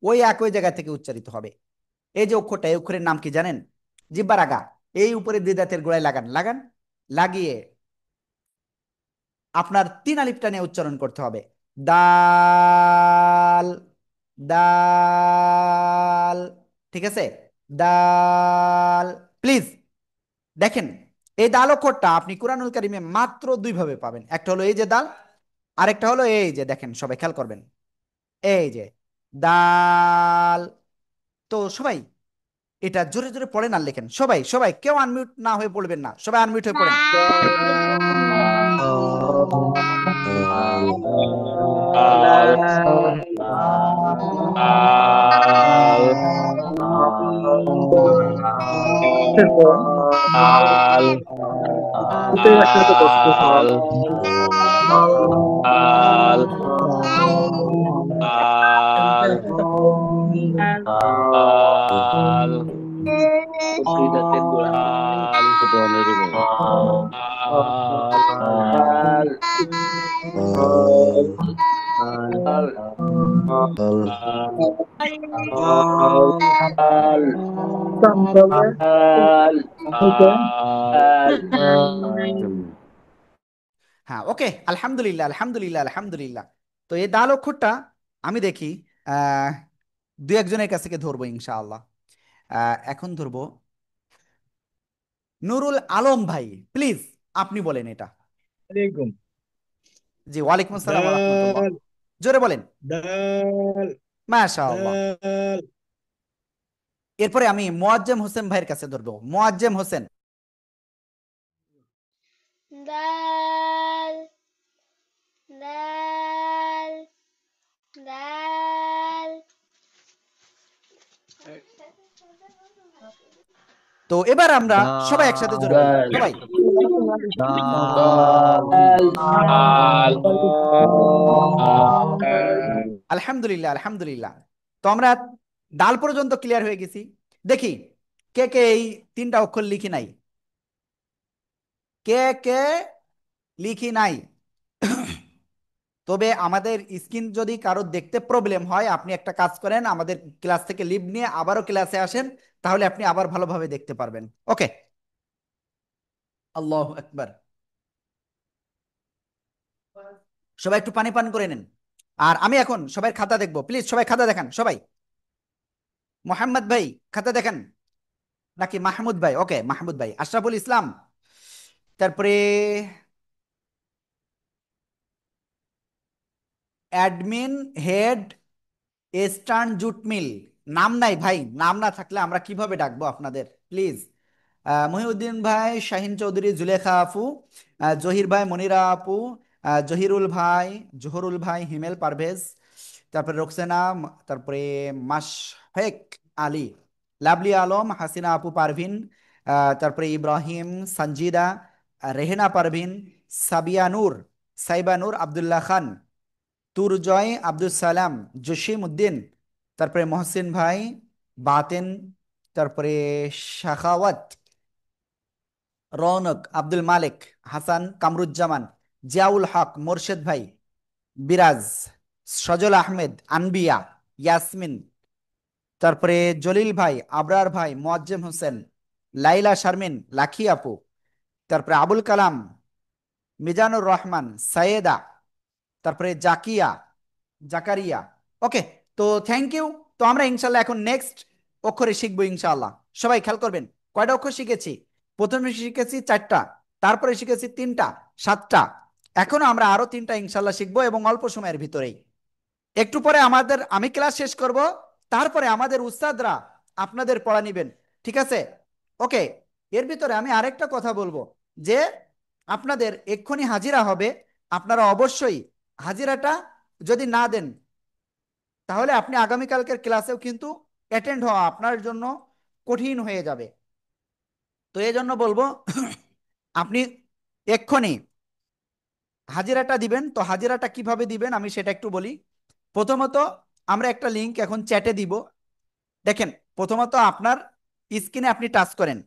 ওই একই জায়গা থেকে উচ্চারিত হবে। এই যে অক্ষরটা, এই অক্ষরের নাম কি জানেন? জিহ্বার আগা, এই উপরে দুই দাঁতের গোড়ায় লাগান, লাগান, লাগিয়ে আপনার তিন আলিফটা নিয়ে উচ্চারণ করতে হবে। দাল, দাল, ঠিক আছে, দাল। প্লিজ দেখেন, এই দাল অক্ষরটা আপনি কুরআনুল কারীমে মাত্র দুই ভাবে পাবেন। একটা হলো এই যে দাল, আরেকটা হলো এই যে, দেখেন সবাই খেয়াল করবেন, এই যে দাল। তো সবাই এটা জোরে জোরে পড়েন আর লেখেন। সবাই সবাই কেউ আনমিউট না হয়ে পড়বেন না, সবাই আনমিউট হয়ে পড়েন। আল আল আল আল আল আল আল হ্যাঁ, ওকে, আলহামদুলিল্লাহ আলহামদুলিল্লাহ আলহামদুলিল্লাহ। তো এই দাল অক্ষরটা আমি দেখি আহ দু একজনের কাছ থেকে ধরবো ইনশাআল্লাহ। এখন ধরবো নুরুল আলম ভাই, প্লিজ আপনি বলেন এটা। আলাইকুম। জি, ওয়ালাইকুম আসসালাম ওয়া রাহমাতুল্লাহ। দাল জোরে বলেন। দাল মাশাআল্লাহ। দাল এরপরে আমি মোয়াজ্জেম হোসেন ভাইয়ের কাছে ধরবো। মোয়াজ্জেম হোসেন। দাল দাল দাল। তো এবার আমরা সবাই একসাথে জোরে বলি, সবাই। আল আলহামদুলিল্লাহ আলহামদুলিল্লাহ। তো আমরা দাল পর্যন্ত ক্লিয়ার হয়ে গেছি। দেখি কে কে এই তিনটা অক্ষর লিখি নাই, কে কে লিখি নাই। তবে আমাদের স্ক্রিন যদি কারো দেখতে প্রবলেম হয়, আপনি একটা কাজ করেন, আমাদের ক্লাস থেকে লিভ নিয়ে আবারও ক্লাসে আসেন, তাহলে আপনি আবার ভালোভাবে দেখতে পারবেন। ওকে, আল্লাহু আকবার। সবাই একটু পানি পান করে নেন। আর আমি এখন সবাই খাতা দেখবো, প্লিজ সবাই খাতা দেখান সবাই। মোহাম্মদ ভাই খাতা দেখান, নাকি মাহমুদ ভাই? ওকে, মাহমুদ ভাই। আশরাফুল ইসলাম, তারপরে admin head Eastern Jute Mill. নাম নাই ভাই, নাম না থাকলে আমরা কিভাবে ডাকবো আপনাদের, প্লিজ। মহিউদ্দিন ভাই, শাহিন চৌধুরী, জুলেখা আপু, জহির ভাই, মনিরা আপু, জহিরুল ভাই, জোহরুল ভাই, হিমেল পারভেজ, তারপরে রোকসেনা, তারপরে মাশফেক আলী, লাভলি আলম, হাসিনা আপু, পারভিন, তারপরে ইব্রাহিম, সঞ্জিদা, রেহেনা পারভিন, সাবিয়া নূর, সাইবা নূর, আবদুল্লাহ খান, তুরজয়, আব্দুল সালাম, জসিম উদ্দিন, তারপরে মহসিন ভাই, বাতেন, তারপরে শাখাওয়াত, রৌনক, আব্দুল মালিক, হাসান, কামরুজ্জামান, জিয়াউল হক, মোরশেদ ভাই, বিরাজ, সজল আহমেদ, আনবিয়া, ইয়াসমিন, তারপরে জলিল ভাই, আবরার ভাই, মোয়াজ্জেম হোসেন, লাইলা শারমিন, লাখি আপু, তারপরে আবুল কালাম, মিজানুর রহমান, সাইয়েদা, তারপরে জাকিয়া, জাকারিয়া। ওকে, তো থ্যাংক ইউ। তো আমরা ইনশাল্লাহ এখন নেক্সট অক্ষরে শিখবো ইনশাল্লাহ। সবাই খেয়াল করবেন, কয়টা অক্ষর শিখেছি? প্রথমে শিখেছি চারটা, তারপরে শিখেছি তিনটা, সাতটা। এখনো আমরা আরো তিনটা ইনশাল্লাহ শিখবো, এবং অল্প সময়ের ভিতরেই। একটু পরে আমি ক্লাস শেষ করব, তারপরে আমাদের উস্তাদরা আপনাদের পড়া নিবেন, ঠিক আছে? ওকে। এর ভিতরে আমি আরেকটা কথা বলবো, যে আপনাদের এক্ষুনি হাজিরা হবে, আপনারা অবশ্যই হাজিরাটা যদি না দেন, তাহলে আপনি আগামীকালকের ক্লাসেও কিন্তু অ্যাটেন্ড হওয়া আপনার জন্য কঠিন হয়ে যাবে। তো এই জন্য বলবো আপনি এক্ষুনি হাজিরাটা দিবেন। তো হাজিরাটা কিভাবে দিবেন আমি সেটা একটু বলি। প্রথমত আমরা একটা লিংক এখন চ্যাটে দিব, দেখেন, প্রথমত আপনার স্ক্রিনে আপনি টাচ করেন,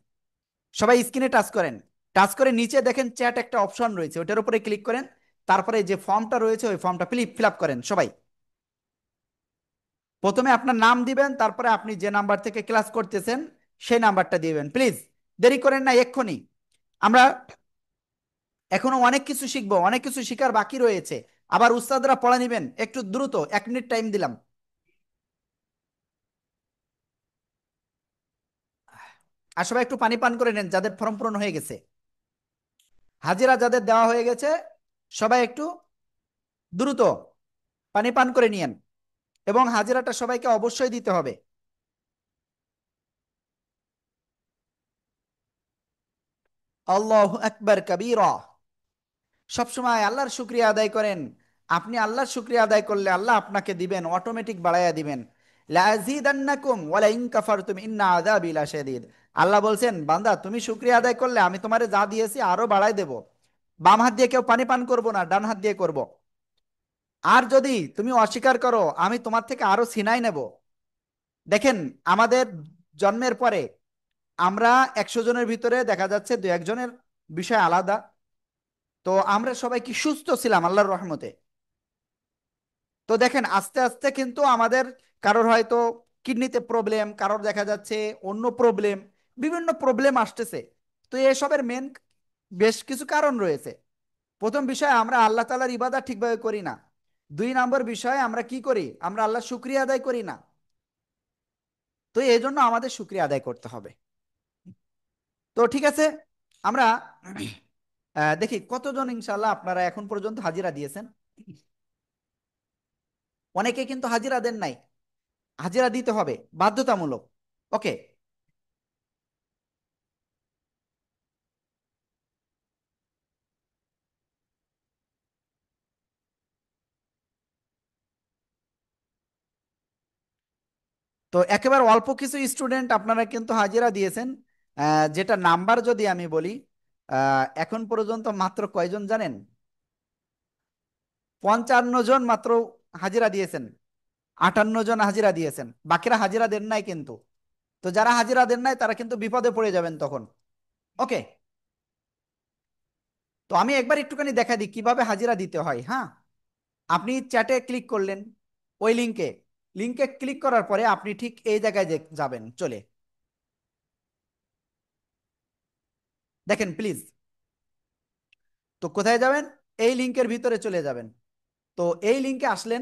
সবাই স্ক্রিনে টাচ করেন। টাচ করে নিচে দেখেন চ্যাট একটা অপশন রয়েছে, ওটার উপরে ক্লিক করেন। তারপরে যে ফর্মটা রয়েছে ওই ফর্মটা ফিল আপ করেন সবাই। প্রথমে আপনার নাম দিবেন, তারপরে আপনি যে নাম্বার থেকে ক্লাস করতেছেন সেই নাম্বারটা দিবেন। প্লিজ দেরি করেন না, এক্ষুনি। আমরা এখনো অনেক কিছু শিখবো, অনেক কিছু শিখার বাকি রয়েছে। আবার উস্তাদরা পড়া নিবেন, একটু দ্রুত, 1 মিনিট টাইম দিলাম। আর সবাই একটু পানি পান করে নেন যাদের ফর্ম পূরণ হয়ে গেছে। হাজিরা যাদের দেওয়া হয়ে গেছে সবাই একটু দ্রুত পানি পান করে নিয়েন, এবং হাজিরাটা সবাইকে অবশ্যই দিতে হবে। আল্লাহু আকবার কাবীরা। সবসময় আল্লাহর শুকরিয়া আদায় করেন। আপনি আল্লাহর শুকরিয়া আদায় করলে আল্লাহ আপনাকে দিবেন, অটোমেটিক বাড়াইয়া দিবেন। লাযিদান্নাকুম ওয়ালা ইন কাফারতুম ইন্না আযাবি লাশাদীদ। আল্লাহ বলছেন, বান্দা তুমি শুকরিয়া আদায় করলে আমি তোমারে যা দিয়েছি আরো বাড়াই দেব। বাম হাত দিয়ে কেউ পানি পান করবো না, ডান হাত দিয়ে করব। আর যদি তুমি অস্বীকার করো আমি তোমার থেকে আরো ছিনাই নেব। দেখেন, আমাদের জন্মের পরে আমরা 100 জনের ভিতরে দেখা যাচ্ছে 2-1 জনের বিষয় আলাদা। তো আমরা সবাই কি সুস্থ ছিলাম আল্লাহর রহমতে। তো দেখেন আস্তে আস্তে কিন্তু আমাদের কারোর হয়তো কিডনিতে প্রবলেম, কারোর দেখা যাচ্ছে অন্য প্রবলেম, বিভিন্ন প্রবলেম আসতেছে। তো এসবের মেন বেশ কিছু কারণ রয়েছে। প্রথম বিষয়, আমরা আল্লাহ তাআলার ইবাদত ঠিকভাবে করি না। 2 নম্বর বিষয়, আমরা কি করি, আমরা আল্লাহ শুকরিয়া আদায় করি না। তো এই জন্য আমাদের শুকরিয়া আদায় করতে হবে। তো ঠিক আছে, আমরা দেখি কতজন ইনশাল্লাহ আপনারা এখন পর্যন্ত হাজিরা দিয়েছেন। অনেকে কিন্তু হাজিরা দেন নাই, হাজিরা দিতে হবে বাধ্যতামূলক। ওকে। তো একেবারে অল্প কিছু স্টুডেন্ট আপনারা কিন্তু হাজিরা দিয়েছেন। যেটা নাম্বার যদি আমি বলি, এখন পর্যন্ত মাত্র কয়জন জানেন? 55 জন মাত্র হাজিরা দিয়েছেন। 58 জন হাজিরা দিয়েছেন, বাকিরা হাজিরা দেন নাই কিন্তু। তো যারা হাজিরা দেন নাই তারা কিন্তু বিপদে পড়ে যাবেন তখন। ওকে। তো আমি একবার একটুখানি দেখা দিই কিভাবে হাজিরা দিতে হয়। হ্যাঁ, আপনি চ্যাটে ক্লিক করলেন, ওই লিঙ্কে লিঙ্কে ক্লিক করার পরে আপনি ঠিক এই জায়গায় যাবেন চলে। দেখেন প্লিজ, তো কোথায় যাবেন? এই লিঙ্কের ভিতরে চলে যাবেন। তো এই লিঙ্কে আসলেন,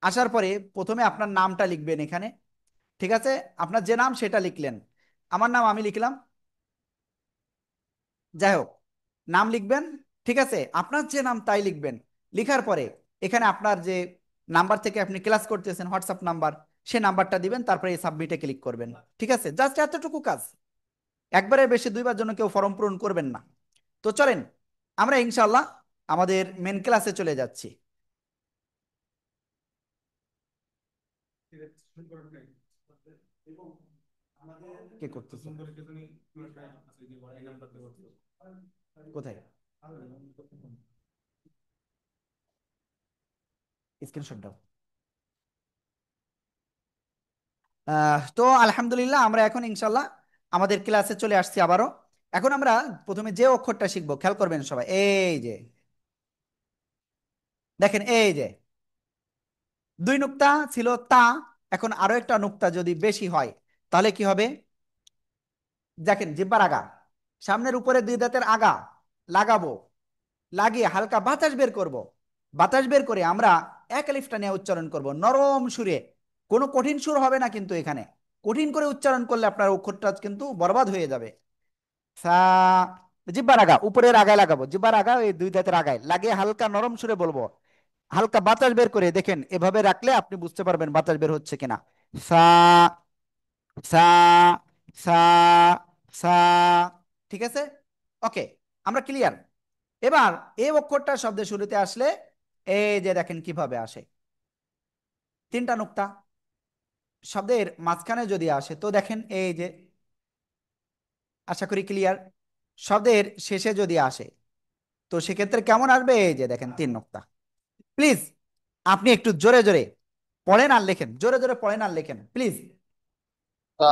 আসার পরে প্রথমে আপনার নামটা লিখবেন এখানে। ঠিক আছে, আপনার যে নাম সেটা লিখলেন। আমার নাম আমি লিখলাম, যাই হোক, নাম লিখবেন। ঠিক আছে, আপনার যে নাম তাই লিখবেন। লিখার পরে এখানে আপনার যে নাম্বার থেকে আপনি ক্লাস করতেছেন হোয়াটসঅ্যাপ নাম্বার, সে নাম্বারটা দিবেন, তারপরে এই সাবমিটে ক্লিক করবেন। ঠিক আছে, জাস্ট এতটুকু কাজ। একবারে বেশি দুইবার জন্য কেউ ফর্ম পূরণ করবেন না। তো চলেন আমরা ইনশাল্লাহ আমাদের মেন ক্লাসে চলে যাচ্ছি। কে করতেছে? কোথায়? স্ক্রিনশট দাও। তো আলহামদুলিল্লাহ আমরা এখন ইনশাল্লাহ আমাদের ক্লাসে চলে আসছি আবারও। এখন আমরা প্রথমে যে অক্ষরটা শিখবো, খেয়াল করবেন সবাই। এই যে দেখেন, এই যে 2 নুক্তা ছিল তা, এখন আরো একটা নুক্তা যদি বেশি হয় তাহলে কি হবে? দেখেন জিব্বার আগা, সামনের উপরে 2 দাঁতের আগা লাগাবো, লাগিয়ে হালকা বাতাস বের করব। বাতাস বের করে আমরা এক আলিফটা নিয়ে উচ্চারণ করব নরম সুরে। কোনো কঠিন সুর হবে না কিন্তু এখানে। কঠিন করে উচ্চারণ করলে আপনার অক্ষরটা কিন্তু বরবাদ হয়ে যাবে। সা, জিব্বার আগা, উপরের আগায় লাগাবো, জিব্বার আগা এই 2 দাঁতের আগায় লাগিয়ে হালকা নরম সুরে বলবো। হালকা বাতাস বের করে দেখেন, এভাবে রাখলে আপনি বুঝতে পারবেন বাতাস বের হচ্ছে কিনা। সা, সা, সা, সা। ঠিক আছে, ওকে, আমরা ক্লিয়ার। এবার এই অক্ষরটা শব্দের শুরুতে আসলে এই যে দেখেন কিভাবে আসে। 3টা নুক্তা শব্দের মাঝখানে যদি আসে তো দেখেন এই যে, আশা করি ক্লিয়ার। শব্দের শেষে যদি আসে তো সেক্ষেত্রে কেমন আসবে? এই যে দেখেন 3 নুক্তা। প্লিজ আপনি একটু জোরে জোরে পড়েন আর লেখেন, জোরে জোরে পড়েন আর লেখেন প্লিজ। ওকে,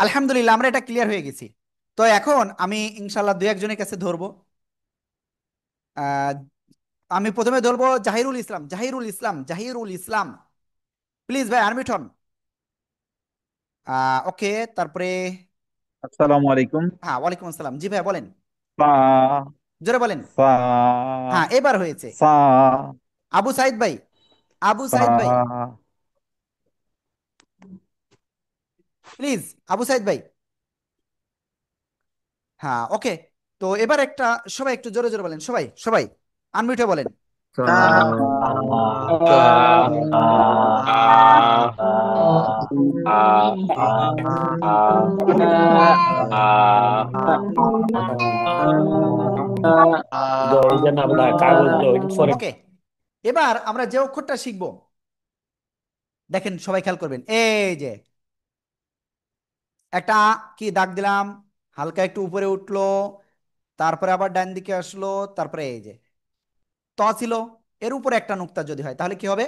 আলহামদুলিল্লাহ আমরা এটা ক্লিয়ার হয়ে গেছি। তো এখন আমি ইনশাল্লাহ দুই একজনের কাছে ধরবো। আহ, আমি প্রথমে ধরবো জাহিরুল ইসলাম। জাহিরুল ইসলাম, জাহিরুল ইসলাম, প্লিজ ভাই আনমিউট হন। ওকে, তারপরে আসসালামু আলাইকুম। হ্যাঁ, ওয়ালাইকুম আসসালাম। জি ভাই বলেন, সা জোরে বলেন। সা হ্যাঁ, এবার হয়েছে। সা আবু সাইদ ভাই, আবু সাইদ ভাই, সা প্লিজ, আবু সাইদ ভাই। হ্যাঁ, ওকে। তো এবার একটা, সবাই একটু জোরে জোরে বলেন, সবাই সবাই আনমিউটে বলেন। কাগজ দাও পরে। ওকে, এবার আমরা যে অক্ষরটা শিখবো, দেখেন সবাই খেয়াল করবেন। এই যে একটা কি দাগ দিলাম, হালকা একটু উপরে উঠলো, তারপরে আবার ডান দিকে আসলো, তারপরে এই যে ত ছিল, এর উপরে একটা নুক্তা যদি হয় তাহলে কি হবে?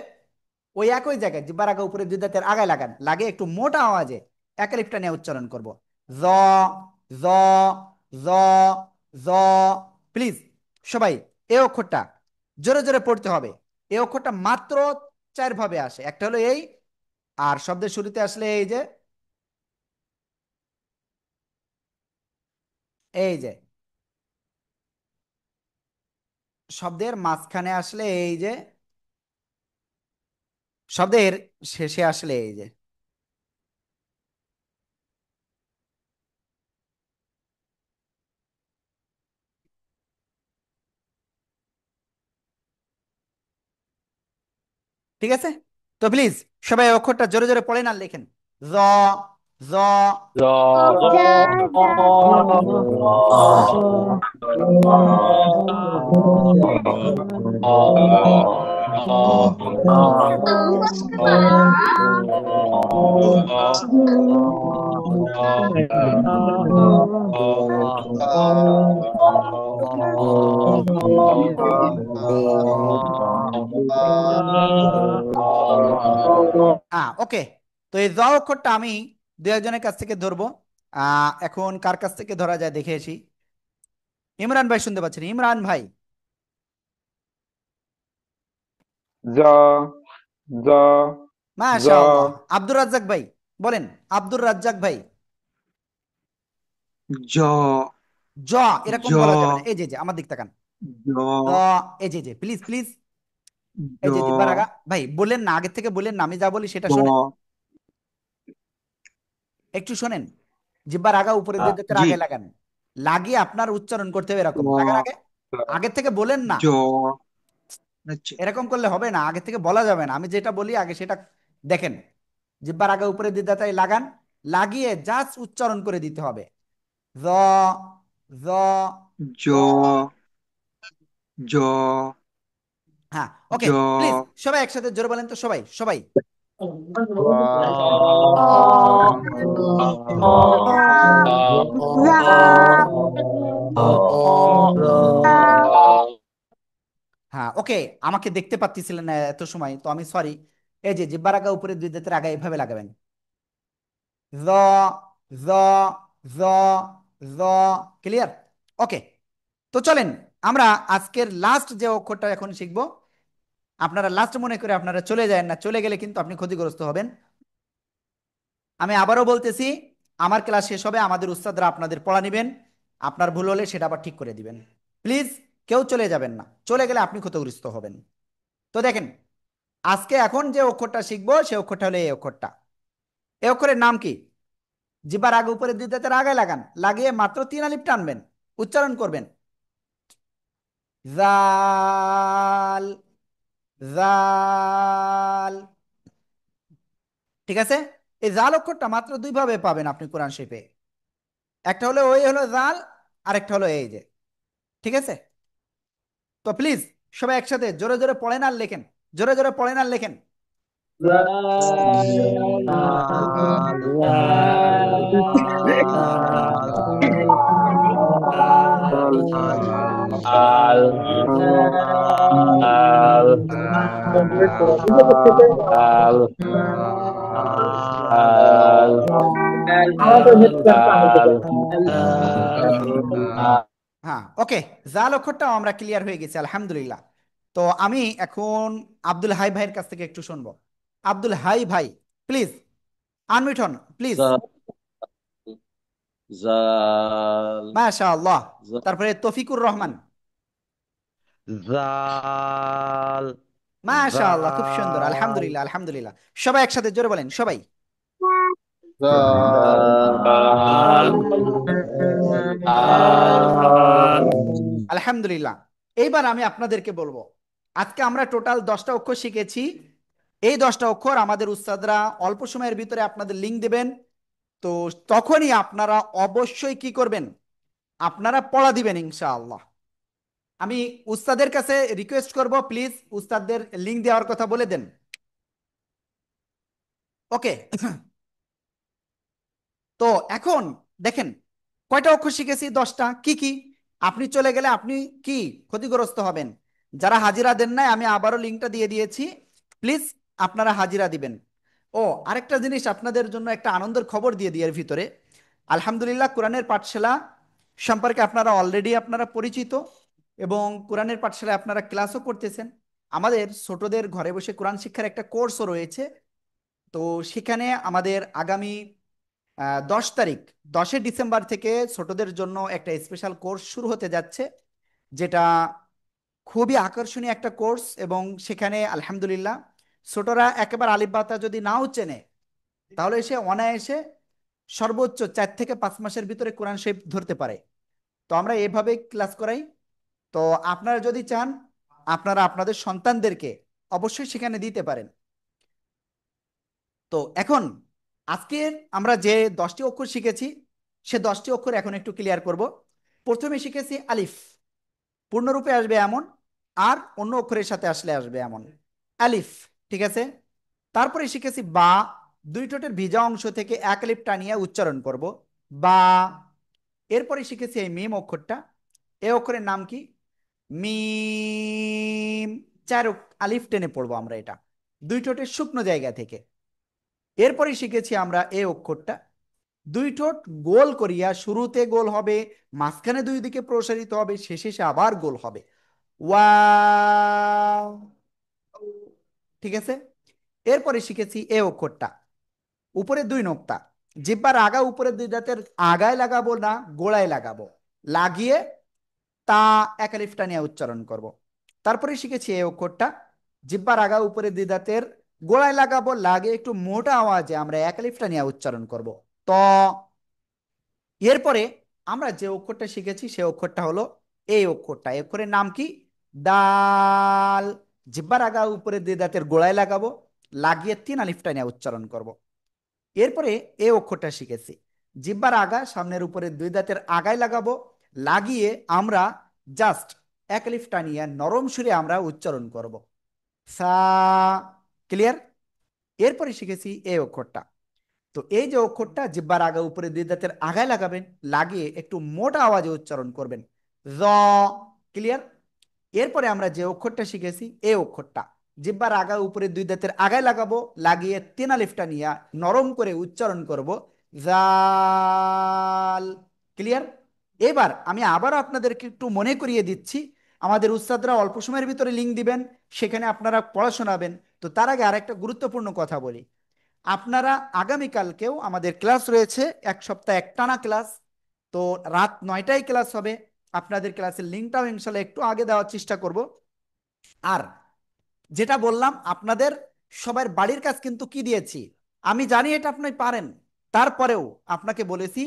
ওই একই জায়গায় জিহ্বার আগে উপরে দুই দাঁতের আগায় লাগান, লাগে একটু মোটা আওয়াজে একালিপটা নিয়ে উচ্চারণ করব। জ, জ, জ, জ। প্লিজ সবাই এই অক্ষরটা জোরে জোরে পড়তে হবে। এই অক্ষরটা মাত্র চার ভাবে আসে, একটা হলো এই, আর শব্দের শুরুতে আসলে এই যে, এই যে শব্দের মাঝখানে আসলে এই যে, শব্দের শেষে আসলে এই যে। ঠিক আছে? তো প্লিজ সবাই এই অক্ষরটা জোরে জোরে পড়েন আর লেখেন। জ, জ, জ, ওকে। তো এই জ অক্ষরটা আমি দু একজনের কাছ থেকে ধরবো। এখন কার কাছ থেকে ধরা যায় দেখে আসি। ইমরান ভাই শুনতে পাচ্ছেন? ইমরান ভাই, জ জ জ মাশাআল্লাহ। আব্দুর রাজ্জাক ভাই বলেন, আব্দুর রাজ্জাক ভাই। জ জ এরকম জ বলা যাবে না, এই যে যে আমার দিক তাকান। জ জ, এই যে যে প্লিজ প্লিজ, জ এই যে জিহ্বার আগা ভাই বললেন না, আগের থেকে বললেন না, আমি যা বলি সেটা ব শোনেন, একটু শোনেন। জিহ্বার আগা উপরে দিয়ে দাঁতের জি আগে লাগান, লাগিয়ে আপনার উচ্চারণ করতে হবে এরকম লাগার জ আগে। আগের থেকে বলেন না, জ আচ্ছা এরকম করলে হবে না, আগে থেকে বলা যাবে না। আমি যেটা বলি আগে সেটা দেখেন। জিহ্বার আগে উপরে দিয়ে দাঁতায় লাগান, লাগিয়ে জাস্ট উচ্চারণ করে দিতে হবে। জ, জ, জ জ। জ হ্যাঁ, জ ওকে। প্লিজ সবাই একসাথে জোরে বলেন তো, সবাই সবাই। হ্যাঁ, ওকে। ওকে, আমাকে দেখতে পাচ্ছিলেন না এত সময়, তো আমি সরি। এই যে জিহ্বার আগা উপরে দুই দাঁতের আগা এভাবে লাগাবেন। জ জ জ জ। ক্লিয়ার? ওকে, তো চলেন আমরা আজকের লাস্ট যে অক্ষরটা এখন শিখবো। আপনারা লাস্ট মনে করে আপনারা চলে যায় না, চলে গেলে কিন্তু আপনি ক্ষতিগ্রস্ত হবেন। আমি আবারও বলতেছি, আমার ক্লাস শেষ হবে, আমাদের উস্তাদরা আপনাদের পড়া নেবেন, আপনার ভুল হলে সেটা আবার ঠিক করে দিবেন। প্লিজ কেউ চলে যাবেন না, চলে গেলে আপনি ক্ষতিগ্রস্ত হবেন। তো দেখেন, আজকে এখন যে অক্ষরটা শিখবো সে অক্ষরটা হলো এই অক্ষরটা। এই অক্ষরের নাম কি? জিহ্বার আগে উপরে দুই দাঁতের আগায় লাগান, লাগিয়ে মাত্র তিন আলিফ টানবেন, উচ্চারণ করবেন জাল, জাল। ঠিক আছে? এই জাল অক্ষরটা মাত্র দুই ভাবে পাবেন আপনি কোরআন শরীফে। একটা হলো ওই হলো জাল, আরেকটা হলো এই যে। ঠিক আছে? তো প্লিজ সবাই একসাথে জোরে জোরে পড়েন আর লেখেন, জোরে জোরে পড়েন আর লেখেন। হ্যাঁ, ওকে, জাল অক্ষরটাও আমরা ক্লিয়ার হয়ে গেছি আলহামদুলিল্লাহ। তো আমি এখন আব্দুল হাই ভাইয়ের কাছ থেকে একটু শুনবো। আব্দুল হাই ভাই, প্লিজ আনমিউট হন প্লিজ। জাল মাশাআল্লাহ। তারপরে তৌফিকুর রহমান। জাল মাশাআল্লাহ, খুব সুন্দর, জাল আলহামদুলিল্লাহ আলহামদুলিল্লাহ। সবাই একসাথে জোরে বলেন সবাই। জাল আলহামদুলিল্লাহ। এইবার আমি আপনাদেরকে বলবো, আজকে আমরা টোটাল 10টা অক্ষর শিখেছি। এই 10টা অক্ষর আমাদের উস্তাদরা অল্প সময়ের ভিতরে আপনাদের লিঙ্ক দেবেন। তো তখনই আপনারা অবশ্যই কি করবেন, আপনারা পড়া দিবেন ইনশাআল্লাহ। আমি উস্তাদের কাছে রিকোয়েস্ট করব, প্লিজ উস্তাদদের লিঙ্ক দেওয়ার কথা বলে দেন। ওকে। তো এখন দেখেন, কয়টা অক্ষর শিখেছি? 10টা। কি কি? আপনি চলে গেলে আপনি কি ক্ষতিগ্রস্ত হবেন। যারা হাজিরা দেন নাই, আমি আবারও লিঙ্কটা দিয়ে দিয়েছি, প্লিজ আপনারা হাজিরা দিবেন। ও আরেকটা জিনিস আপনাদের জন্য একটা আনন্দের খবর দিয়ে দিই এর ভিতরে। আলহামদুলিল্লাহ, কোরআনের পাঠশালা সম্পর্কে আপনারা অলরেডি আপনারা পরিচিত, এবং কোরআনের পাঠশালায় আপনারা ক্লাসও করতেছেন। আমাদের ছোটদের ঘরে বসে কোরআন শিক্ষার একটা কোর্সও রয়েছে। তো সেখানে আমাদের আগামী 10 তারিখ, 10শে ডিসেম্বর থেকে ছোটদের জন্য একটা স্পেশাল কোর্স শুরু হতে যাচ্ছে, যেটা খুবই আকর্ষণীয় একটা কোর্স। এবং সেখানে আলহামদুলিল্লাহ ছোটরা একেবারে আলিফ বাতা যদি নাও চেনে, তাহলে সে অনায়াসে সর্বোচ্চ 4 থেকে 5 মাসের ভিতরে কোরআন শরীফ ধরতে পারে। তো আমরা এভাবে ক্লাস করাই। তো আপনারা যদি চান, আপনারা আপনাদের সন্তানদেরকে অবশ্যই সেখানে দিতে পারেন। তো এখন আজকে আমরা যে 10টি অক্ষর শিখেছি, সে 10টি অক্ষর এখন একটু ক্লিয়ার করব। প্রথমে শিখেছি আলিফ, পূর্ণরূপে আসবে এমন, আর অন্য অক্ষরের সাথে আসলে আসবে এমন। আলিফ, ঠিক আছে। তারপরে শিখেছি বা, দুই ঠোঁটের ভিজা অংশ থেকে এক আলিফ টানিয়ে উচ্চারণ করব, বা। এরপরে শিখেছি এই মিম অক্ষরটা। এই অক্ষরের নাম কি? মিম। আলিফ টেনে পড়বো আমরা এটা, দুই ঠোঁটের শুকনো জায়গা থেকে। এরপরে শিখেছি আমরা এই অক্ষরটা, দুই ঠোঁট গোল করিয়া, শুরুতে গোল হবে, মাঝখানে দুই দিকে প্রসারিত হবে, শেষে সে আবার গোল হবে। ওয়াও। ঠিক আছে। এরপরে শিখেছি এ অক্ষরটা, উপরে দুই নোক্তা, জিহ্বার আগা উপরে দুই দাঁতের আগায় লাগাবো না গোড়ায় লাগাবো, লাগিয়ে তা এক আলিফটা নিয়ে উচ্চারণ করব। তারপরে শিখেছি এই অক্ষরটা, জিহ্বার আগা উপরে দুই দাঁতের গোড়ায় লাগাবো, লাগিয়ে একটু মোটা আওয়াজে আমরা এক আলিফটা নিয়ে উচ্চারণ করব। ত। এরপরে আমরা যে অক্ষরটা শিখেছি সে অক্ষরটা হলো এই অক্ষরটা। এই অক্ষরের নাম কি? দাল। জিহ্বার আগা উপরে দুই দাঁতের গোড়ায় লাগাবো, লাগিয়ে তিন আলিফটা নিয়ে উচ্চারণ করব। এরপরে এই অক্ষরটা শিখেছি, জিহ্বার আগা সামনের উপরে দুই দাঁতের আগায় লাগাবো, লাগিয়ে আমরা জাস্ট এক আলিফ টানিয়ে নরম সুরে আমরা উচ্চারণ করব। সা। ক্লিয়ার? এরপরে শিখেছি এই অক্ষরটা। তো এই যে অক্ষরটা, জিহ্বার আগা উপরে দুই দাঁতের আগায় লাগাবেন, লাগিয়ে একটু মোটা আওয়াজে উচ্চারণ করবেন, জ। ক্লিয়ার? এরপরে আমরা যে অক্ষরটা শিখেছি এই অক্ষরটা জিহ্বার আগা উপরে দুই দাঁতের আগায় লাগাবো, লাগিয়ে তেনা লিফটা নিয়ে নরম করে উচ্চারণ করব, জাল। ক্লিয়ার? এবার আমি আবারও আপনাদেরকে একটু মনে করিয়ে দিচ্ছি, আমাদের উস্তাদরা অল্প সময়ের ভিতরে লিঙ্ক দিবেন, সেখানে আপনারা পড়া শোনাবেন। তো তার আগে আরেকটা গুরুত্বপূর্ণ কথা বলি, আপনারা আগামীকালকেও আমাদের ক্লাস রয়েছে, এক সপ্তাহ একটানা ক্লাস। তো রাত 9টায় ক্লাস হবে। আপনাদের ক্লাসের লিঙ্কটাও ইনশাল্লাহ একটু আগে দেওয়ার চেষ্টা করব। আর যেটা বললাম, আপনাদের সবার বাড়ির কাজ কিন্তু কি দিয়েছি, আমি জানি এটা আপনি পারেন, তারপরেও আপনাকে বলেছি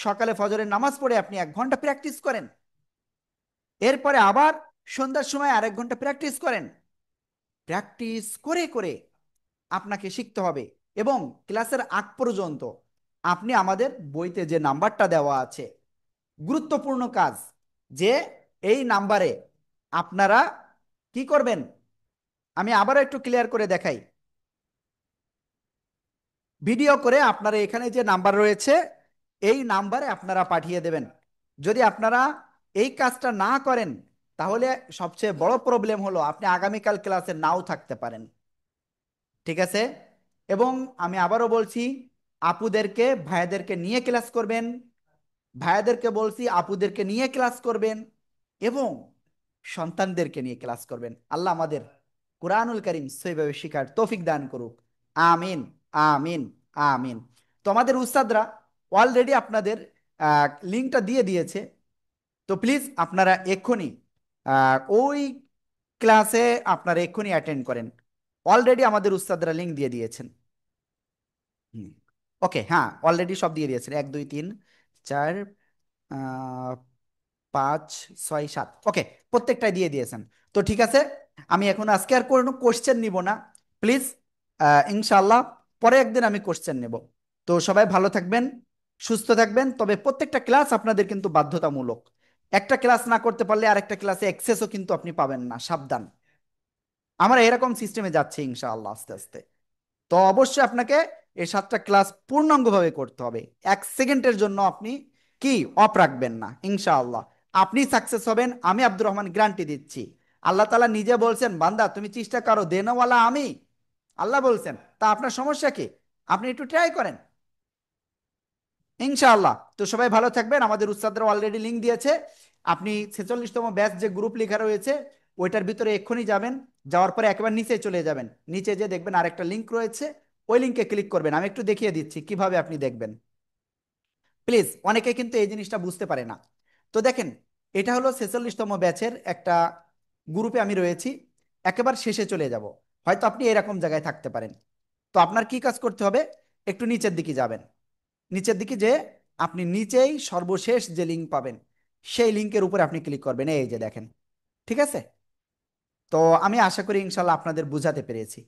সকালে ফজরের নামাজ পড়ে আপনি 1 ঘন্টা প্র্যাকটিস করেন, এরপরে আবার সন্ধ্যার সময় আরেক ঘন্টা প্র্যাকটিস করেন। প্র্যাকটিস করে করে আপনাকে শিখতে হবে। এবং ক্লাসের আগ পর্যন্ত আপনি আমাদের বইতে যে নাম্বারটা দেওয়া আছে, গুরুত্বপূর্ণ কাজ, যে এই নাম্বারে আপনারা কি করবেন, আমি আবারও একটু ক্লিয়ার করে দেখাই, ভিডিও করে আপনারা এখানে যে নাম্বার রয়েছে এই নাম্বারে আপনারা পাঠিয়ে দেবেন। যদি আপনারা এই কাজটা না করেন, তাহলে সবচেয়ে বড় প্রবলেম হলো আপনি আগামীকাল ক্লাসে নাও থাকতে পারেন। ঠিক আছে? এবং আমি আবারও বলছি, আপুদেরকে ভাইয়াদেরকে নিয়ে ক্লাস করবেন, ভাইয়াদেরকে বলছি আপুদেরকে নিয়ে ক্লাস করবেন, এবং সন্তানদেরকে নিয়ে ক্লাস করবেন। আল্লাহ আমাদের কুরআনুল কারীম সহিভাবে শিখার তৌফিক দান করুক। আমিন, আমিন, আমিন। তো আমাদের উস্তাদরা অলরেডি আপনাদের লিঙ্কটা দিয়ে দিয়েছে। তো প্লিজ আপনারা এক্ষুনি ওই ক্লাসে আপনারা এক্ষুনি অ্যাটেন্ড করেন। অলরেডি আমাদের উস্তাদরা লিঙ্ক দিয়ে দিয়েছেন। হুম, ওকে, হ্যাঁ, অলরেডি সব দিয়ে দিয়েছেন, 1 2 3 4 5 6 7, ওকে, প্রত্যেকটাই দিয়ে দিয়েছেন। তো ঠিক আছে, আমি এখন আজকে আর কোনো কোশ্চেন নিব না, প্লিজ। ইনশাআল্লাহ পরে একদিন আমি কোশ্চেন নেব। তো সবাই ভালো থাকবেন, সুস্থ থাকবেন। তবে প্রত্যেকটা ক্লাস আপনাদের কিন্তু বাধ্যতামূলক, একটা ক্লাস না করতে পারলে আরেকটা ক্লাসে অ্যাক্সেসও কিন্তু আপনি পাবেন না, সাবধান। আমরা এরকম সিস্টেমে যাচ্ছি ইনশাআল্লাহ আস্তে আস্তে। তো অবশ্যই আপনাকে এই 7টা ক্লাস পূর্ণাঙ্গভাবে করতে হবে, 1 সেকেন্ডের জন্য আপনি কি অফ রাখবেন না, ইনশাআল্লাহ আপনি সাকসেস হবেন, আমি আব্দুর রহমান গ্যারান্টি দিচ্ছি। আল্লাহ তাআলা নিজে বলছেন, বান্দা তুমি চেষ্টা করো, দেনওয়ালা আমি। আল্লাহ বলছেন, তা আপনার সমস্যা কি? আপনি একটু ট্রাই করেন, ইনশাআল্লাহ। তো সবাই ভালো থাকবেন, আমাদের উস্তাদরা অলরেডি লিঙ্ক দিয়েছে, আপনি 46তম ব্যাচ যে গ্রুপ লেখা রয়েছে ওইটার ভিতরে এক্ষুনি যাবেন, যাওয়ার পরে একেবারে নিচে চলে যাবেন, নিচে যে দেখবেন আরেকটা লিঙ্ক রয়েছে, ওই লিঙ্কে ক্লিক করবেন। আমি একটু দেখিয়ে দিচ্ছি কিভাবে আপনি দেখবেন, প্লিজ। অনেকে কিন্তু এই জিনিসটা বুঝতে পারে না। তো দেখেন, এটা হলো 46তম ব্যাচের একটা গ্রুপে আমি রয়েছি, একেবারে শেষে চলে যাব, হয়তো আপনি এরকম জায়গায় থাকতে পারেন। তো আপনার কি কাজ করতে হবে, একটু নিচের দিকে যাবেন, নিচের দিকে যে আপনি নিচেই সর্বশেষ যে লিঙ্ক পাবেন সেই লিঙ্কের উপরে আপনি ক্লিক করবেন, এই যে দেখেন। ঠিক আছে? তো আমি আশা করি ইনশাল্লাহ আপনাদের বুঝাতে পেরেছি।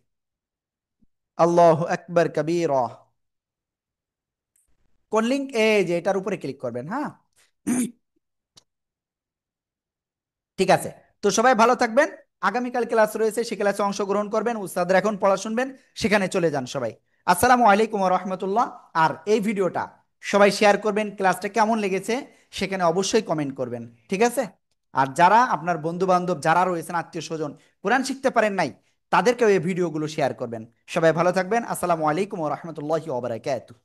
আল্লাহ আকবার কবির। কোন লিঙ্ক? এই যে এটার উপরে ক্লিক করবেন, হ্যাঁ। ঠিক আছে। তো সবাই ভালো থাকবেন, আগামীকাল ক্লাস রয়েছে, সে ক্লাসে অংশগ্রহণ করবেন, উস্তাদরা এখন পড়া শুনবেন, সেখানে চলে যান সবাই। আসসালামু আলাইকুম ওয়া রাহমাতুল্লাহ। আর এই ভিডিওটা সবাই শেয়ার করবেন, ক্লাসটা কেমন লেগেছে সেখানে অবশ্যই কমেন্ট করবেন, ঠিক আছে? আর যারা আপনার বন্ধু বান্ধব যারা রয়েছেন, আত্মীয় স্বজন কোরআন শিখতে পারেন নাই, তাদেরকেও এই ভিডিওগুলো শেয়ার করবেন। সবাই ভালো থাকবেন। আসসালামু আলাইকুম ওয়া রাহমাতুল্লাহি ওয়া বারাকাতুহু।